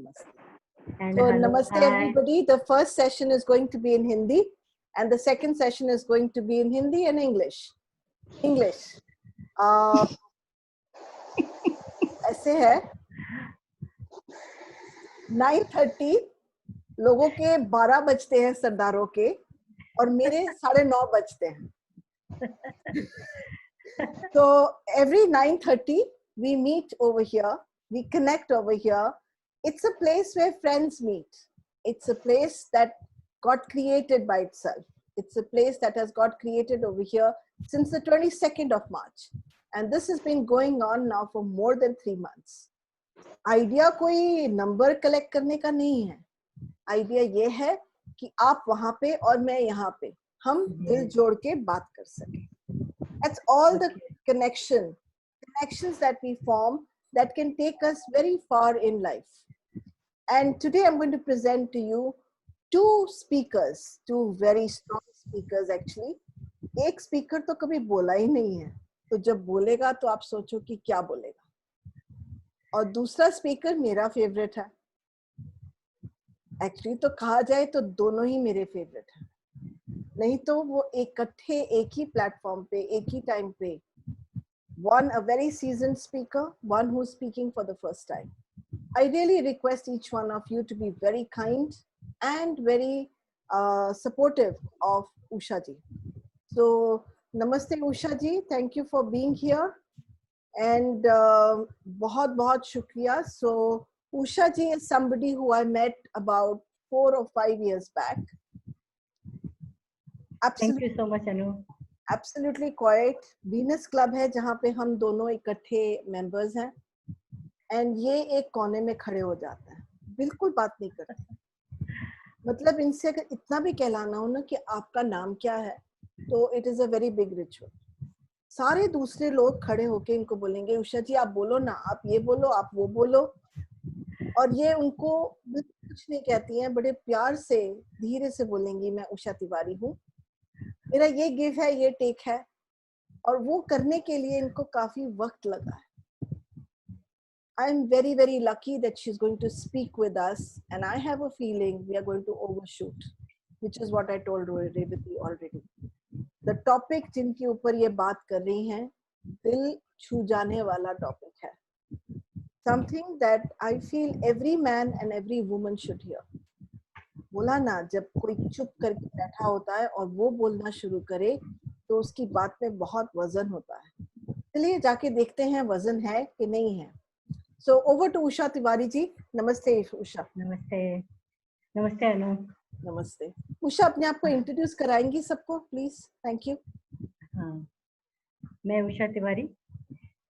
Namaste. And So, hello, Namaste hi. everybody. The first session is going to be in Hindi, and the second session is going to be in Hindi and English. English. ऐसे है 9:30 लोगों के 12 बजते हैं सरदारों के और मेरे 9:30 बजते हैं. So every 9:30 we meet over here, we connect over here. It's a place where friends meet. It's a place that got created by itself. It's a place that has got created over here since the 22nd of March. And this has been going on now for more than 3 months. Idea कोई number collect करने का नहीं है. Idea ये है कि आप वहां पे और मैं यहाँ पे हम दिल जोड़ के बात कर सकें. That's all the connections that we form that can take us very far in life. And today I'm going to present to you two speakers, two very strong speakers actually. एक speaker तो कभी बोला ही नहीं है, तो जब बोलेगा तो आप सोचो कि क्या बोलेगा. और दूसरा स्पीकर मेरा फेवरेट है. एक्चुअली तो कहा जाए तो दोनों ही मेरे फेवरेट हैं. नहीं तो वो इकट्ठे एक ही प्लेटफॉर्म पे एक ही टाइम पे, one a very seasoned speaker, one who's speaking for the first time. I really request each one of you to be very kind and very supportive of Usha ji. So namaste Usha ji, thank you for being here. And बहुत shukriya. So Usha ji is somebody who I met about 4 or 5 years back. Thank you so much, Anu. Absolutely quiet. Venus Club है जहाँ पे हम दोनों इकट्ठे members हैं. And ये एक कोने में खड़े हो जाता है. बिल्कुल बात नहीं करते. मतलब इनसे अगर इतना भी कहलाना हो ना कि आपका नाम क्या है, तो it is a very big ritual. सारे दूसरे लोग खड़े होके इनको बोलेंगे उषा जी आप बोलो ना, आप ये बोलो, आप वो बोलो. और ये उनको कुछ नहीं कहती हैं, बड़े प्यार से धीरे से बोलेंगी मैं उषा तिवारी हूँ, मेरा ये गिव है, ये टेक है. और वो करने के लिए इनको काफी वक्त लगा है. I am very, very lucky that she's going to speak with us, and I have a feeling we are going to overshoot, which is what I told Revati already. The topic जिनके ऊपर ये बात कर रही हैं, दिल छू जाने वाला topic है. Something that I feel every man and every woman should hear. बोला ना, जब कोई चुप करके बैठा होता है और वो बोलना शुरू करे, तो उसकी बात में बहुत वजन होता है. चलिए जाके देखते हैं वजन है कि नहीं है. So over to Usha Tiwari ji. Namaste Usha. Namaste. Namaste Anu. Namaste. Usha अपने आप को इंट्रोड्यूस कराएंगी सबको प्लीज. Thank you. हाँ, मैं उषा तिवारी,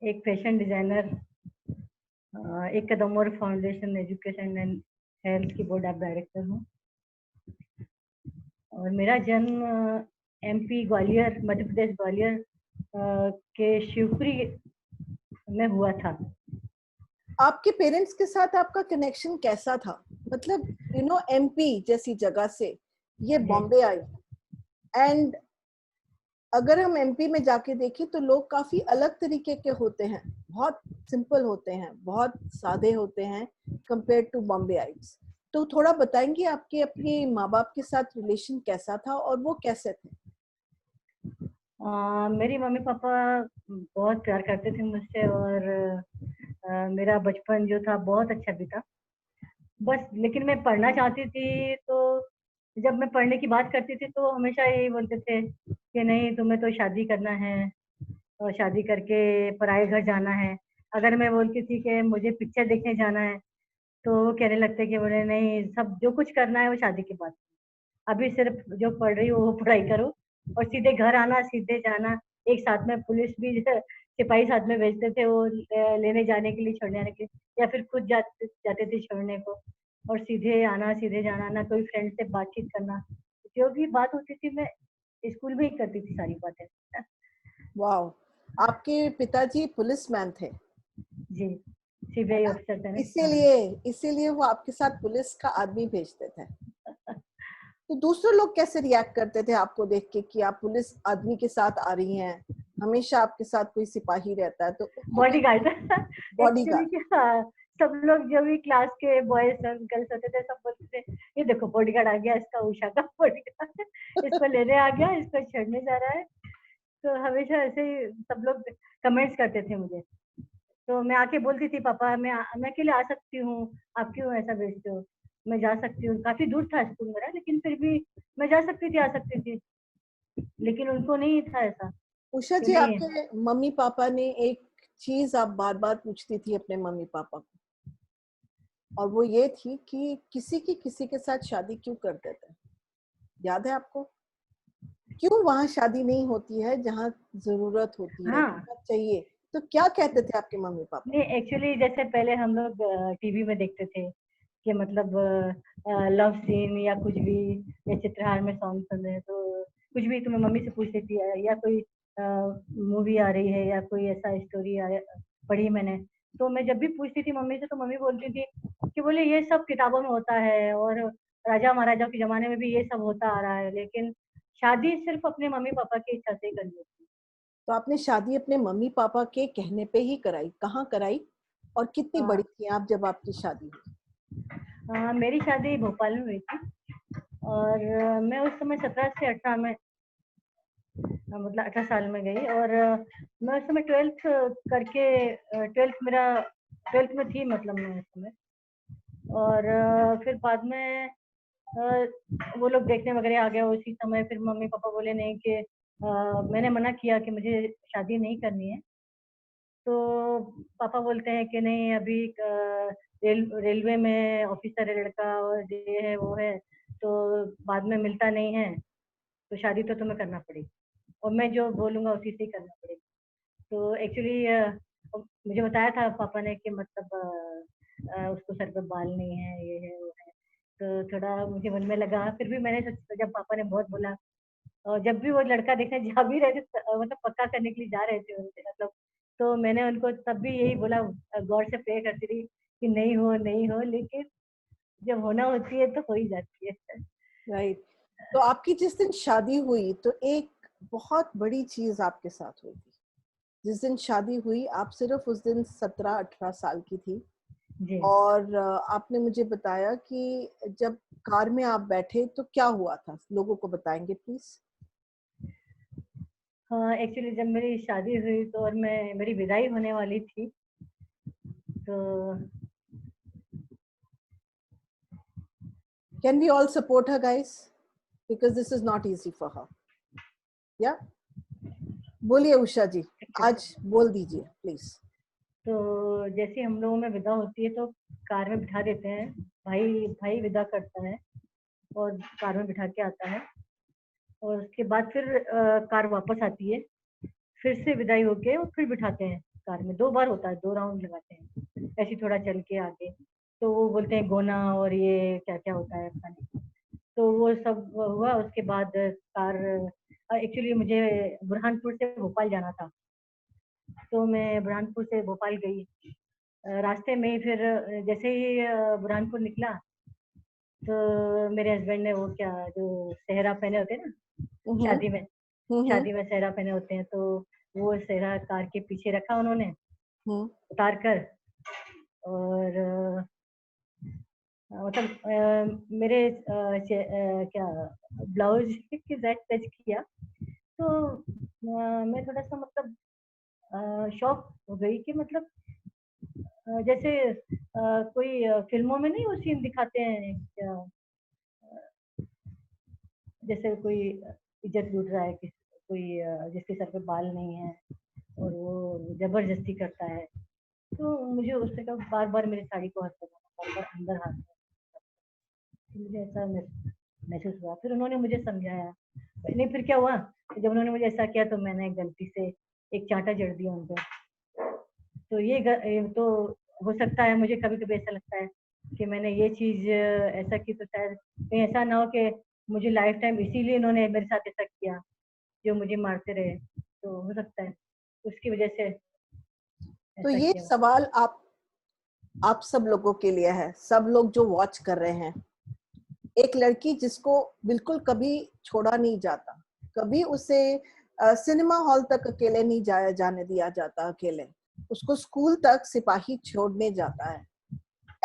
एक फैशन डिजाइनर, एक कदम और फाउंडेशन एजुकेशन एंड हेल्थ की बोर्ड ऑफ डायरेक्टर हूँ. और मेरा जन्म एमपी ग्वालियर, मध्य प्रदेश ग्वालियर के शिवपुरी में हुआ था. आपके पेरेंट्स के साथ आपका कनेक्शन कैसा था? मतलब यू नो एमपी जैसी जगह से ये बॉम्बे आई, एंड अगर हम एमपी में जाके देखें तो लोग काफी अलग तरीके के होते हैं. बहुत सिंपल होते हैं, बहुत सादे होते हैं कंपेयर टू बॉम्बे आइट्स. तो थोड़ा बताएंगे आपके अपने माँ बाप के साथ रिलेशन कैसा था और वो कैसे थे? मेरी मम्मी पापा बहुत प्यार करते थे मुझसे, और मेरा बचपन जो था बहुत अच्छा बीता. बस लेकिन मैं पढ़ना चाहती थी, तो जब मैं पढ़ने की बात करती थी तो हमेशा यही बोलते थे कि नहीं, तुम्हें तो शादी करना है और शादी करके पराए घर जाना है. अगर मैं बोलती थी कि मुझे पिक्चर देखने जाना है, तो वो कहने लगते कि बोले नहीं, सब जो कुछ करना है वो शादी के बाद. अभी सिर्फ जो पढ़ रही हो वो पढ़ाई करो, और सीधे घर आना, सीधे जाना. एक साथ में पुलिस भी सिपाही साथ में भेजते थे, वो लेने जाने के लिए, छोड़ने आने के लिए, या फिर खुद जाते थे छोड़ने को. और सीधे आना, सीधे जाना, ना कोई फ्रेंड से बातचीत करना. जो भी बात होती थी मैं स्कूल में ही करती थी सारी बातें. वाओ, आपके पिताजी पुलिसमैन थे? जी, सीबीआई ऑफिसर थे. इसीलिए वो आपके साथ पुलिस का आदमी भेजते थे. तो दूसरे लोग कैसे रिएक्ट करते थे आपको देख के कि आप पुलिस आदमी के साथ आ रही हैं? हमेशा आपके साथ कोई सिपाही रहता है तो बॉडीगार्ड. सब लोग जो भी क्लास के बॉयज गर्ल्स होते थे सब बोलते थे ये देखो बॉडीगार्ड आ गया, इसका उषा का बॉडीगार्ड, इसको लेने आ गया, इसको छेड़ने जा रहा है। तो हमेशा ऐसे ही सब लोग कमेंट्स करते थे मुझे। तो मैं आके बोलती थी पापा मैं अकेले आ सकती हूँ, आप क्यों ऐसा भेजते हो, मैं जा सकती हूँ। काफी दूर था स्कूल मेरा, लेकिन फिर भी मैं जा सकती थी, आ सकती थी। लेकिन उनको नहीं था ऐसा उषा कि जी, नहीं। आपके मम्मी पापा ने एक चीज आप बार बार पूछती थी अपने मम्मी पापा को, और वो ये थी कि किसी के साथ शादी क्यों कर देते हैं? याद है आपको? क्यों वहां शादी नहीं होती है जहाँ जरूरत होती है, हाँ, जहाँ चाहिए? तो क्या कहते थे आपके मम्मी पापा? नहीं एक्चुअली जैसे पहले हम लोग टीवी में देखते थे कि मतलब लव सीन या कुछ भी, या चित्रहार में सॉन्ग सुन रहे हैं तो कुछ भी तुम्हें मम्मी से पूछ लेती है, या कोई मूवी आ रही है या कोई ऐसा स्टोरी पढ़ी मैंने, तो मैं जब भी पूछती थी मम्मी से तो मम्मी बोलती थी कि बोले ये सब किताबों में होता है और राजा महाराजाओं के जमाने में भी ये सब होता आ रहा है, लेकिन शादी सिर्फ अपने मम्मी पापा की इच्छा से ही करनी होती है। तो आपने शादी अपने मम्मी पापा के कहने पे ही कराई? कहाँ कराई और कितनी बड़ी हाँ, थी आप जब आपकी शादी हुई? मेरी शादी भोपाल में हुई थी और मैं उस समय 17 से 18 में मतलब 18 साल में गई। और मैं उस समय 12th करके 12th मेरा 12th में थी, मतलब मैं उस समय। और फिर बाद में अ, वो लोग देखने वगैरह आ गए उसी समय। फिर मम्मी पापा बोले नहीं कि मैंने मना किया कि मुझे शादी नहीं करनी है। तो पापा बोलते हैं कि नहीं अभी रेलवे में ऑफिसर है लड़का और ये है वो है, तो बाद में मिलता नहीं है, तो शादी तो तुम्हें करना पड़ेगी और मैं जो बोलूँगा उसी से ही करना पड़ेगा। तो एक्चुअली मुझे बताया था पापा ने कि मतलब उसको सर पे बाल नहीं है, ये है वो है। तो थोड़ा मुझे मन में लगा, फिर भी मैंने जब पापा ने बहुत बोला और जब भी वो लड़का देखने जा भी रहे थे मतलब पक्का करने के लिए जा रहे थे उनसे मतलब, तो मैंने उनको तब भी यही बोला, गौर से प्रे करती रही कि नहीं हो नहीं हो, लेकिन जब होना होती है तो हो ही जाती है। राइट। तो आपकी जिस दिन शादी हुई तो एक बहुत बड़ी चीज आपके साथ हुई थी। जिस दिन शादी हुई आप सिर्फ उस दिन 17-18 साल की थी, जी और आपने मुझे बताया कि जब कार में आप बैठे तो क्या हुआ था, लोगों को बताएंगे प्लीज? हाँ, एक्चुअली जब मेरी शादी हुई तो और मैं मेरी विदाई होने वाली थी, तो Can we all support her, guys? Because this is not easy for her. Yeah? बोलिए उषा जी, आज बोल दीजिए प्लीज। तो जैसे हम लोगों में विदा होती है तो कार में बिठा देते हैं, भाई भाई विदा करता है और कार में बिठा के आता है। और उसके बाद फिर कार वापस आती है, फिर से विदाई होके और फिर बिठाते हैं कार में। 2 बार होता है, 2 राउंड लगाते हैं ऐसे थोड़ा चल के आगे। तो वो बोलते हैं गोना और ये क्या क्या होता है पता नहीं। तो वो सब हुआ, उसके बाद कार एक्चुअली मुझे बुरहानपुर से भोपाल जाना था, तो मैं बुरहानपुर से भोपाल गई। रास्ते में ही फिर जैसे ही बुरहानपुर निकला तो मेरे हस्बैंड ने वो क्या जो सेहरा पहने होते हैं ना हम्म। शादी में, हम्म। शादी में सेहरा पहने होते हैं, तो वो सेहरा कार के पीछे रखा उन्होंने हम्म। उतार कर। और मतलब मेरे क्या ब्लाउज की जैक टच किया, तो मैं थोड़ा सा मतलब शॉक हो गई कि मतलब जैसे कोई फिल्मों में नहीं वो सीन दिखाते हैं क्या, जैसे कोई इज्जत लूट रहा है किसी कोई जिसके सर पे बाल नहीं है और वो जबरदस्ती करता है। तो मुझे उससे कहा बार बार मेरी साड़ी को हाथ लगाना, बार बार अंदर हाथ लगाना। तो मुझे ऐसा महसूस हुआ, फिर उन्होंने मुझे समझाया। नहीं फिर क्या हुआ, जब उन्होंने मुझे ऐसा किया तो मैंने गलती से एक चांटा जड़ दिया उनको। तो ये तो हो सकता है, मुझे कभी कभी ऐसा लगता है कि मैंने ये चीज ऐसा की तो शायद कहीं ऐसा ना हो कि मुझे लाइफ टाइम इसीलिए इन्होंने मेरे साथ ऐसा किया जो मुझे मारते रहे, तो हो सकता है उसकी वजह से तो ऐसा ये किया। सवाल आप सब लोगों के लिए है, सब लोग जो वॉच कर रहे हैं। एक लड़की जिसको बिल्कुल कभी छोड़ा नहीं जाता, कभी उसे सिनेमा हॉल तक अकेले नहीं जाने दिया जाता, अकेले उसको स्कूल तक सिपाही छोड़ने जाता है,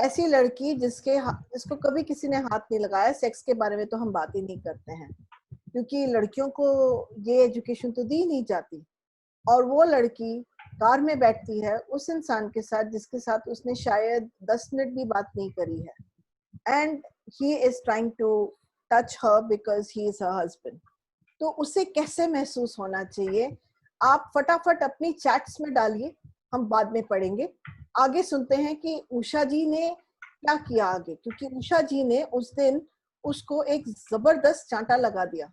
ऐसी लड़की जिसको कभी किसी ने हाथ नहीं लगाया, सेक्स के बारे में तो हम बात ही नहीं करते हैं, क्योंकि लड़कियों को ये एजुकेशन तो दी नहीं जाती। और वो लड़की कार में बैठती है उस इंसान के साथ जिसके साथ उसने शायद 10 मिनट भी बात नहीं करी है, and he is trying to touch her because he is her husband. तो उसे कैसे महसूस होना चाहिए? आप फटाफट अपनी चैट्स में डालिए, हम बाद में पढ़ेंगे। आगे सुनते हैं कि उषा जी ने क्या किया आगे, क्योंकि उषा जी ने उस दिन उसको एक जबरदस्त चांटा लगा दिया,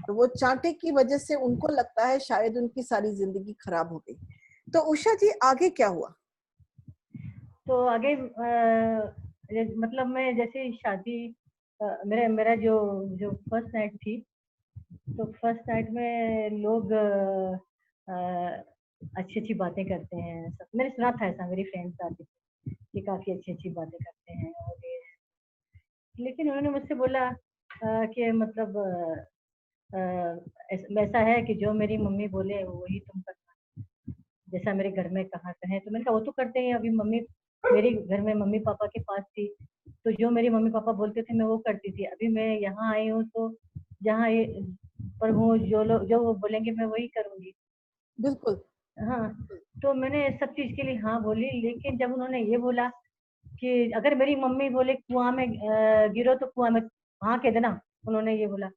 और वो चांटे की वजह से उनको लगता है शायद उनकी सारी जिंदगी खराब हो गई। तो उषा जी आगे क्या हुआ? तो आगे मतलब मैं जैसे शादी मेरा मेरा जो जो फर्स्ट नाइट थी, तो फर्स्ट नाइट में लोग अच्छी अच्छी बातें करते हैं। मैंने सुना था ऐसा, मेरी फ्रेंड्स आती थी कि काफी अच्छी अच्छी बातें करते हैं और ये, लेकिन उन्होंने मुझसे बोला कि मतलब ऐसा है कि जो मेरी मम्मी बोले वही तुम करना, जैसा मेरे घर में कहा कहें। तो मैंने कहा वो तो करते हैं, अभी मम्मी मेरे घर में मम्मी पापा के पास थी तो जो मेरी मम्मी पापा बोलते थे मैं वो करती थी। अभी मैं यहाँ आई हूँ तो जहाँ ये पर हूँ, जो लोग जो वो बोलेंगे मैं वही करूँगी। बिल्कुल। हाँ, तो मैंने सब चीज के लिए हाँ बोली, लेकिन जब उन्होंने ये बोला कि अगर मेरी मम्मी बोले कुआं में गिरो तो कुआं में हाँ कह देना, उन्होंने ये बोला,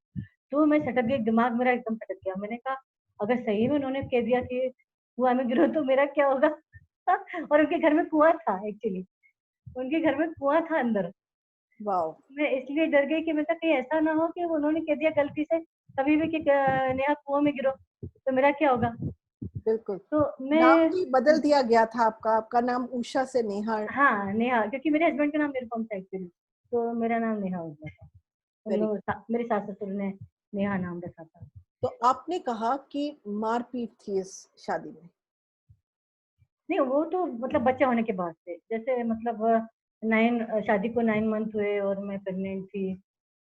तो मैं सटक गई, दिमाग मेरा एकदम सटक गया। मैंने कहा अगर सही में उन्होंने कह दिया कि कुआं में गिरो तो मेरा क्या होगा? और उनके घर में कुआं था, एक्चुअली उनके घर में कुआं था अंदर। वाओ। मैं इसलिए डर गई कि मैं कहीं ऐसा ना हो कि उन्होंने कह दिया गलती से कभी भी कि नेहा कुआं में गिरो तो मेरा क्या होगा? बिल्कुल। तो नाम मैं भी बदल दिया गया था आपका, आपका नाम उषा से नेहा। हाँ नेहा, क्योंकि मेरे हस्बैंड का नाम निरुपम था एक्चुअली, तो मेरा नाम नेहा हो गया था। उन वेरी। लोग मेरे सास ससुर ने नेहा नाम रखा था। तो आपने कहा कि मारपीट थी इस शादी में। नहीं वो तो मतलब बच्चा होने के बाद से, जैसे मतलब शादी को 9 मंथ हुए और मैं प्रेग्नेंट थी,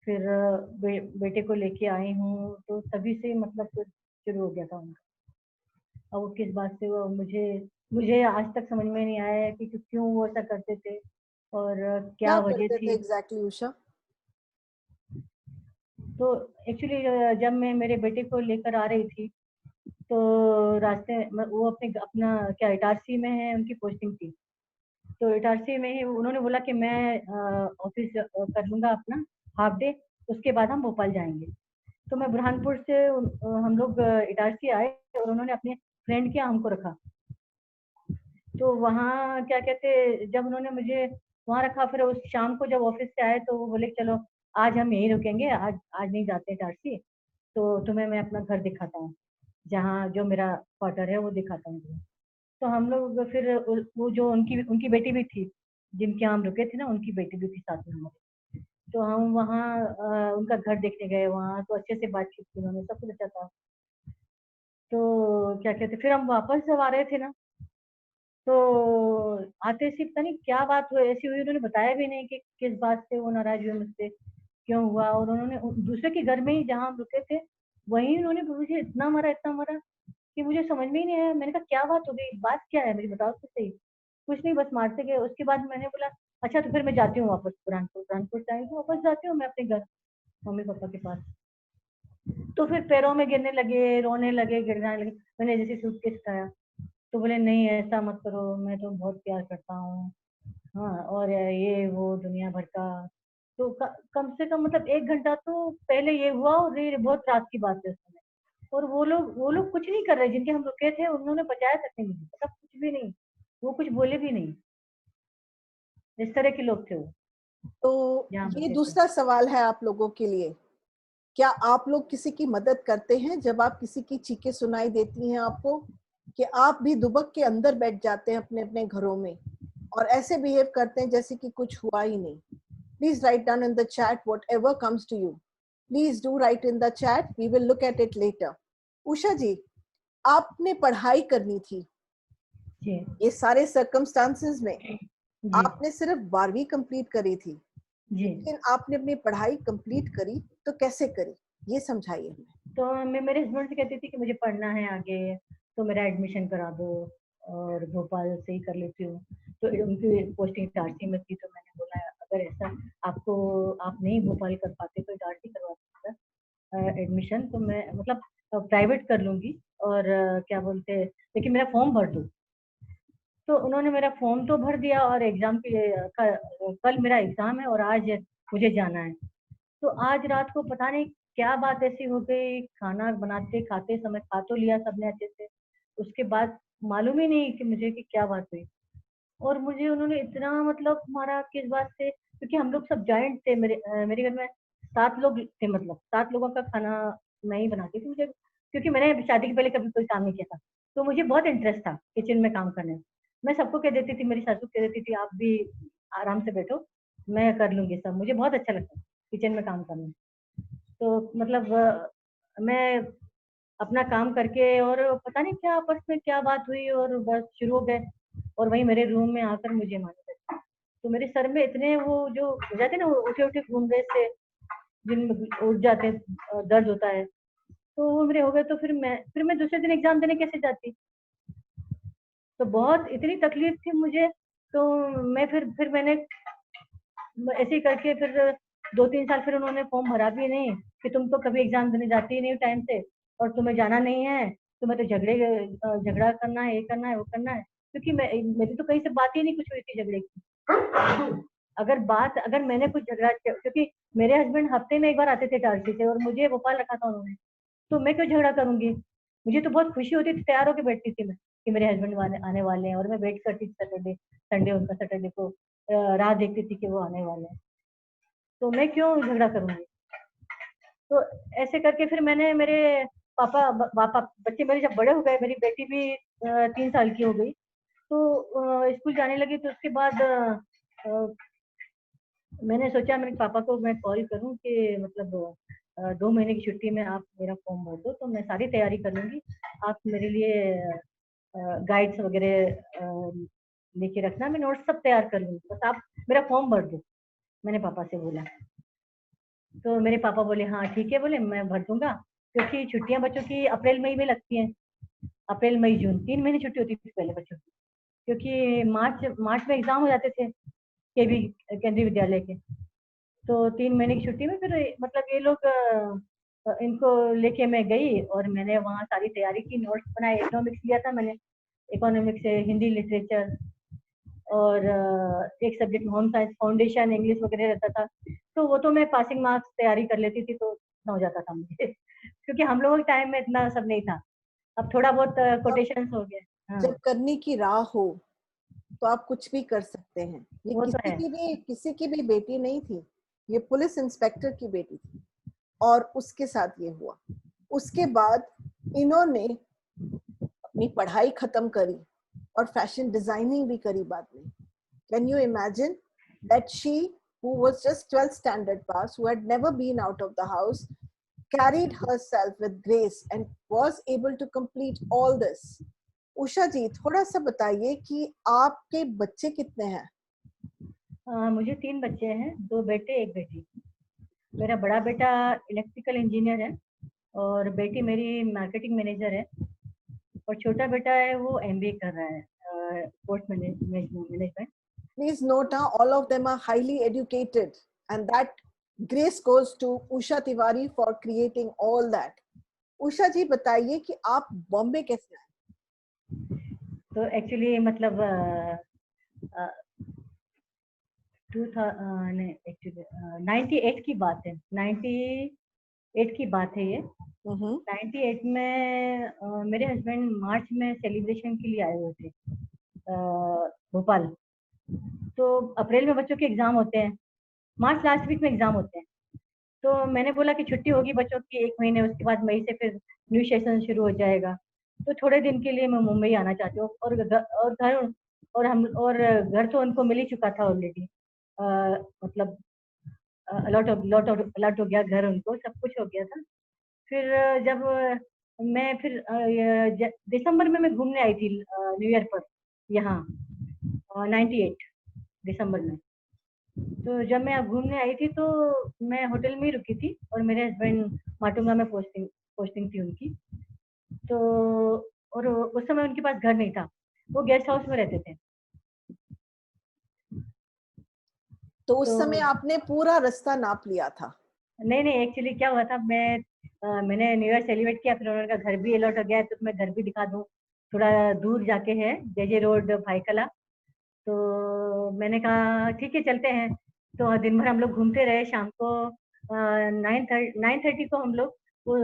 फिर बेटे को लेके आई हूँ तो तभी से मतलब फिर शुरू हो गया था उनका। और वो किस बात से वो मुझे मुझे आज तक समझ में नहीं आया है कि क्यों वो ऐसा करते थे और क्या क्या वजह करते थे थी। एग्जैक्टली उषा? तो एक्चुअली जब मैं मेरे बेटे को लेकर आ रही थी तो रास्ते में वो अपना क्या इटारसी में है, उनकी पोस्टिंग थी। तो इटारसी में ही उन्होंने बोला कि मैं ऑफिस कर लूंगा अपना हाफ डे, उसके बाद हम भोपाल जाएंगे। तो मैं बुरहानपुर से हम लोग इटारसी आए और उन्होंने अपने फ्रेंड के यहाँ हमको रखा। तो वहाँ क्या कहते, जब उन्होंने मुझे वहाँ रखा, फिर उस शाम को जब ऑफिस से आए तो वो बोले चलो आज हम यहीं रुकेंगे, आज आज नहीं जाते इटारसी, तो तुम्हें मैं अपना घर दिखाता हूँ, जहाँ जो मेरा क्वार्टर है वो दिखाता हूँ तुम्हें। तो हम लोग फिर वो जो उनकी उनकी बेटी भी थी, जिनके यहाँ हम रुके थे ना, उनकी बेटी भी थी साथ में हमारे। तो हम वहाँ उनका घर देखने गए, वहाँ तो अच्छे से बातचीत की उन्होंने, सब कुछ अच्छा था। तो क्या कहते, फिर हम वापस जब आ रहे थे ना, तो आते से पता नहीं क्या बात हुई, ऐसी हुई, उन्होंने बताया भी नहीं कि किस बात से वो नाराज हुए मुझसे, क्यों हुआ। और उन्होंने दूसरे के घर में ही जहाँ हम रुके थे वहीं उन्होंने मुझे इतना मारा कि मुझे समझ में ही नहीं आया। मैंने कहा क्या बात हो गई, बात क्या है, मुझे बताओ तो सही। कुछ नहीं, बस मारते गए। उसके बाद मैंने बोला अच्छा तो फिर मैं जाती हूँ वापस बुरहानपुर, बुरहानपुर से आई तो वापस जाती हूँ मैं अपने घर, मम्मी पापा के पास। तो फिर पैरों में गिरने लगे, रोने लगे, गिड़ाने लगे। मैंने जैसे सूटकेस उठाया तो बोले नहीं ऐसा मत करो, मैं तो बहुत प्यार करता हूँ, हाँ और ये वो दुनिया भर का। तो कम से कम मतलब 1 घंटा तो पहले ये हुआ, और ये बहुत रात की बात है उस समय। और वो लोग कुछ नहीं कर रहे, जिनके हम रुके थे उन्होंने बचाया तक नहीं, मुझे पता कुछ भी नहीं, वो कुछ बोले भी नहीं। इस तरह के लोग थे वो, तो जहाँ ये रुके थे। दूसरा सवाल है आप लोगों के लिए। क्या आप लोग किसी की मदद करते हैं जब आप किसी की चीखें सुनाई देती हैं आपको, कि आप भी दुबक के अंदर बैठ जाते हैं अपने अपने घरों में और ऐसे बिहेव करते हैं जैसे कि कुछ हुआ ही नहीं? Please write down in the chat whatever comes to you. Please do write in the chat, we will look at it later. Usha ji, आपने पढ़ाई करनी थी, जी ये सारे सर्कमस्टांसेस में जी आपने सिर्फ 12वीं कंप्लीट करी थी, जी। लेकिन आपने अपनी पढ़ाई कंप्लीट करी तो कैसे करी, ये समझाइए हमें। तो मैं मेरे हस्बैंड से कहती थी कि मुझे पढ़ना है आगे, तो मेरा एडमिशन करा दो। और भोपाल से ही कर लेती हूँ। तो उनकी पोस्टिंग इटारसी में थी, तो मैंने बोला अगर ऐसा आप नहीं भोपाल कर पाते तो इटारसी करवा दीजिएगा एडमिशन, तो मैं मतलब प्राइवेट कर लूँगी और क्या बोलते हैं, लेकिन मेरा फॉर्म भर दो। तो उन्होंने मेरा फॉर्म तो भर दिया और एग्ज़ाम के कल मेरा एग्ज़ाम है और आज मुझे जाना है। तो आज रात को पता नहीं क्या बात ऐसी हो गई, खाना बनाते खाते समय खा तो लिया सबने अच्छे से, उसके बाद मालूम ही नहीं कि मुझे कि क्या बात हुई। और मुझे उन्होंने इतना मतलब मारा किस बात से, क्योंकि हम लोग सब जॉइंट थे, मेरे घर में 7 लोग थे, मतलब 7 लोगों का खाना मैं ही बनाती थी। मुझे क्योंकि मैंने शादी के पहले कभी कोई काम नहीं किया था, तो मुझे बहुत इंटरेस्ट था किचन में काम करने में। मैं सबको कह देती थी, मेरी सासू कह देती थी आप भी आराम से बैठो, मैं कर लूंगी सब, मुझे बहुत अच्छा लगता है किचन में काम करना। तो मतलब मैं अपना काम करके और पता नहीं क्या आपस में क्या बात हुई और बस शुरू हो गए, और वहीं मेरे रूम में आकर मुझे मारने लगे। तो मेरे सर में इतने वो जो हो जाते हैं ना, वो उठे उठे घूम रहे से, जिन उठ जाते हैं, दर्द होता है, तो वो मेरे हो गए। तो फिर मैं दूसरे दिन एग्जाम देने कैसे जाती, तो बहुत इतनी तकलीफ थी मुझे। तो मैं फिर मैंने ऐसे ही करके फिर 2-3 साल फिर उन्होंने फॉर्म भरा भी नहीं, कि तुम तो कभी एग्जाम देने जाती ही नहीं टाइम से और तुम्हें जाना नहीं है, तुम्हें तो झगड़ा करना है, ये करना है, वो करना है। क्योंकि मेरी तो कहीं से बात ही नहीं कुछ हुई थी झगड़े की। अगर मैंने कुछ झगड़ा किया, क्योंकि मेरे हस्बैंड हफ्ते में एक बार आते थे टारसी से और मुझे भोपाल रखा था उन्होंने, तो मैं क्यों झगड़ा करूंगी। मुझे तो बहुत खुशी होती थी, तैयार होकर बैठती थी मैं कि मेरे हस्बैंड आने वाले हैं, और मैं वेट करती थी सैटरडे संडे, उनका सैटरडे को राह देखती थी कि वो आने वाले हैं, तो मैं क्यों झगड़ा करूंगी। तो ऐसे करके फिर मैंने मेरे पापा बच्चे मेरे जब बड़े हो गए, मेरी बेटी भी 3 साल की हो गई, तो स्कूल जाने लगी, तो उसके बाद मैंने सोचा मेरे पापा को मैं कॉल करूं कि मतलब 2 महीने की छुट्टी में आप मेरा फॉर्म भर दो, तो मैं सारी तैयारी कर लूंगी, आप मेरे लिए गाइड्स वगैरह लेके रखना, मैं नोट्स सब तैयार कर लूंगी, बस आप मेरा फॉर्म भर दो, मैंने पापा से बोला। तो मेरे पापा बोले हाँ ठीक है, बोले मैं भर दूंगा, क्योंकि छुट्टियां बच्चों की अप्रैल मई में लगती हैं, अप्रैल मई जून 3 महीने छुट्टी होती थी पहले बच्चों की, क्योंकि मार्च में एग्जाम हो जाते थे केवी केंद्रीय विद्यालय के। तो 3 महीने की छुट्टी में फिर मतलब ये लोग इनको लेके मैं गई और मैंने वहाँ सारी तैयारी की, नोट्स बनाए, इकोनॉमिक्स लिया था मैंने, इकोनॉमिक्स से हिंदी लिटरेचर, और एक subject home science foundation English वगैरह रहता था, तो वो तो मैं पासिंग मार्क्स तैयारी कर लेती थी, तो इतना हो जाता था मुझे। क्योंकि हम लोगों के टाइम में इतना सब नहीं था, अब थोड़ा बहुत कोटेशंस हो गए। हाँ, जब करने की राह हो तो आप कुछ भी कर सकते हैं। ये वो तो है। किसी की भी बेटी नहीं थी, ये पुलिस इंस्पेक्टर की बेटी थी और उसके साथ ये हुआ। उसके बाद इन्होंने अपनी पढ़ाई खत्म करी और फैशन डिजाइनिंग भी करी बाद में। Can you imagine that she who was just 12th standard pass, who had never been out of the house, carried herself with grace and was able to complete all this. Usha जी, थोड़ा सा बताइए कि आपके बच्चे कितने हैं? मुझे 3 बच्चे हैं, 2 बेटे 1 बेटी। मेरा बड़ा बेटा इलेक्ट्रिकल इंजीनियर है और बेटी मेरी मार्केटिंग मैनेजर है, और छोटा बेटा है वो एमबीए कर रहा है post management. Please note, all of them are highly educated, and that grace goes to Usha Tiwari for creating all that. Usha जी बताइए कि आप बॉम्बे कैसे आए? तो एक्चुअली मतलब 98 की बात है, 98 की बात है ये। 98 में मेरे हस्बैंड मार्च में सेलिब्रेशन के लिए आए हुए थे भोपाल। तो अप्रैल में बच्चों के एग्जाम होते हैं, मार्च लास्ट वीक में एग्जाम होते हैं, तो मैंने बोला कि छुट्टी होगी बच्चों की 1 महीने, उसके बाद मई से फिर न्यू सेशन शुरू हो जाएगा, तो थोड़े दिन के लिए मैं मुंबई आना चाहती हूँ, और घर तो उनको मिल ही चुका था ऑलरेडी, मतलब अलॉट हो गया घर, उनको सब कुछ हो गया था। फिर जब मैं फिर दिसंबर में मैं घूमने आई थी न्यू ईयर पर यहाँ 98 दिसंबर में। तो जब मैं घूमने आई थी तो मैं होटल में ही रुकी थी, और मेरे हस्बैंड माटुंगा में पोस्टिंग थी उनकी। तो और उस समय उनके पास घर नहीं था, वो गेस्ट हाउस में रहते थे। तो उस तो समय आपने पूरा रास्ता नाप लिया था? नहीं, एक्चुअली क्या हुआ था, मैंने न्यू ईयर सेलिब्रेट किया, फिर उन्होंने कहा घर भी अलॉट हो गया है तो मैं घर भी दिखा दूँ। थोड़ा दूर जाके है, जेजे रोड, भाईकला। तो मैंने कहा ठीक है चलते हैं। तो दिन भर हम लोग घूमते रहे। शाम को 9:30 को हम लोग वो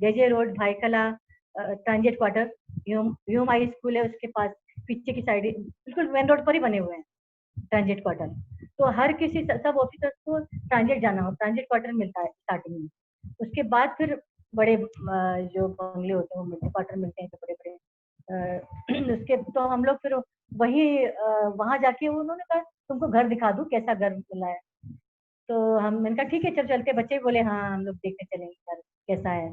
JJ road, Byculla, transit quarter, Hume high school है उसके पास, पीछे की साइड बिल्कुल मेन रोड पर ही बने हुए हैं ट्रांजिट क्वार्टर। तो हर किसी सब ऑफिसर्स को ट्रांजिट जाना हो, ट्रांजिट क्वार्टर मिलता है स्टार्टिंग में। उसके बाद फिर बड़े जो बंगले होते हैं वो मिलते, क्वार्टर मिलते हैं तो बड़े बड़े। उसके तो हम लोग फिर वही वहां जाके उन्होंने कहा तुमको घर दिखा दूं, कैसा घर मिला है। तो मैंने कहा ठीक है चल चलते। बच्चे बोले हाँ हम लोग देखने चलेंगे घर कैसा है।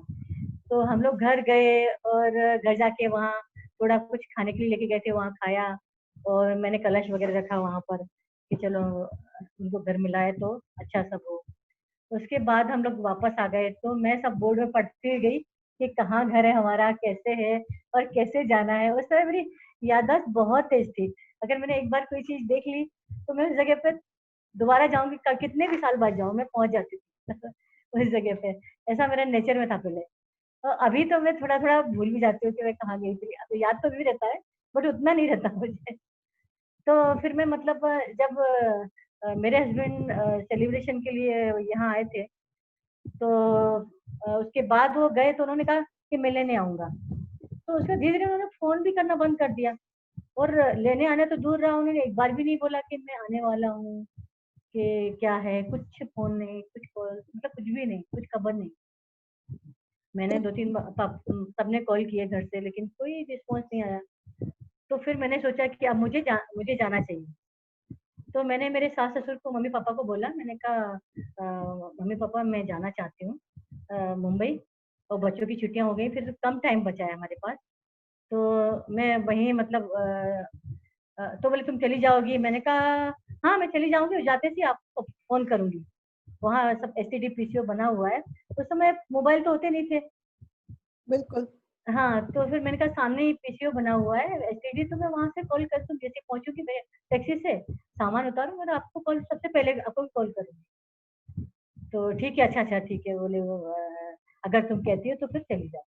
तो हम लोग घर गए और घर जाके वहाँ थोड़ा कुछ खाने के लिए लेके गए थे, वहाँ खाया। और मैंने कलश वगैरह रखा वहाँ पर कि चलो उनको घर मिला है तो अच्छा सब हो। उसके बाद हम लोग वापस आ गए तो मैं सब बोर्ड में पढ़ती गई कि कहाँ घर है हमारा, कैसे है और कैसे जाना है। उस समय मेरी याददाश्त बहुत तेज थी। अगर मैंने एक बार कोई चीज देख ली तो मैं उस जगह पे दोबारा जाऊंगी, कितने भी साल बाद जाऊं मैं पहुंच जाती थी उस जगह पे। ऐसा मेरा नेचर में था पहले। तो अभी तो मैं थोड़ा थोड़ा भूल भी जाती हूँ कि मैं कहाँ गई थी। तो याद तो भी रहता है बट उतना नहीं रहता मुझे। तो फिर मैं मतलब जब मेरे हस्बैंड सेलिब्रेशन के लिए यहाँ आए थे तो उसके बाद वो गए तो उन्होंने कहा कि मैं लेने आऊंगा। तो उसके धीरे धीरे उन्होंने फोन भी करना बंद कर दिया। और लेने आने तो दूर रहा, उन्होंने एक बार भी नहीं बोला कि मैं आने वाला हूँ, कि क्या है, कुछ फोन नहीं, कुछ कॉल, मतलब कुछ भी नहीं, कुछ खबर नहीं। मैंने तो 2-3 सबने कॉल किए घर से लेकिन कोई रिस्पॉन्स नहीं आया। तो फिर मैंने सोचा कि अब मुझे जाना चाहिए। तो मैंने मेरे सास ससुर को, मम्मी पापा को बोला। मैंने कहा मम्मी पापा मैं जाना चाहती हूँ मुंबई, और बच्चों की छुट्टियां हो गई, फिर कम टाइम बचा है हमारे पास। तो मैं वहीं मतलब तो बोले तुम चली जाओगी। मैंने कहा हाँ मैं चली जाऊंगी, जाते ही आपको फोन करूंगी। वहाँ सब एसटीडी पीसीओ बना हुआ है, उस समय मोबाइल तो होते नहीं थे। बिल्कुल। हाँ तो फिर मैंने कहा सामने ही पीसीओ बना हुआ है एसटीडी, तो मैं वहां से कॉल कर दूँ, जैसे पहुंचूंगी मैं टैक्सी से सामान उतारूँ मैं आपको कॉल, सबसे पहले आपको कॉल करूंगी। तो ठीक है, अच्छा ठीक है बोले वो अगर तुम कहती हो तो फिर चली जाओ।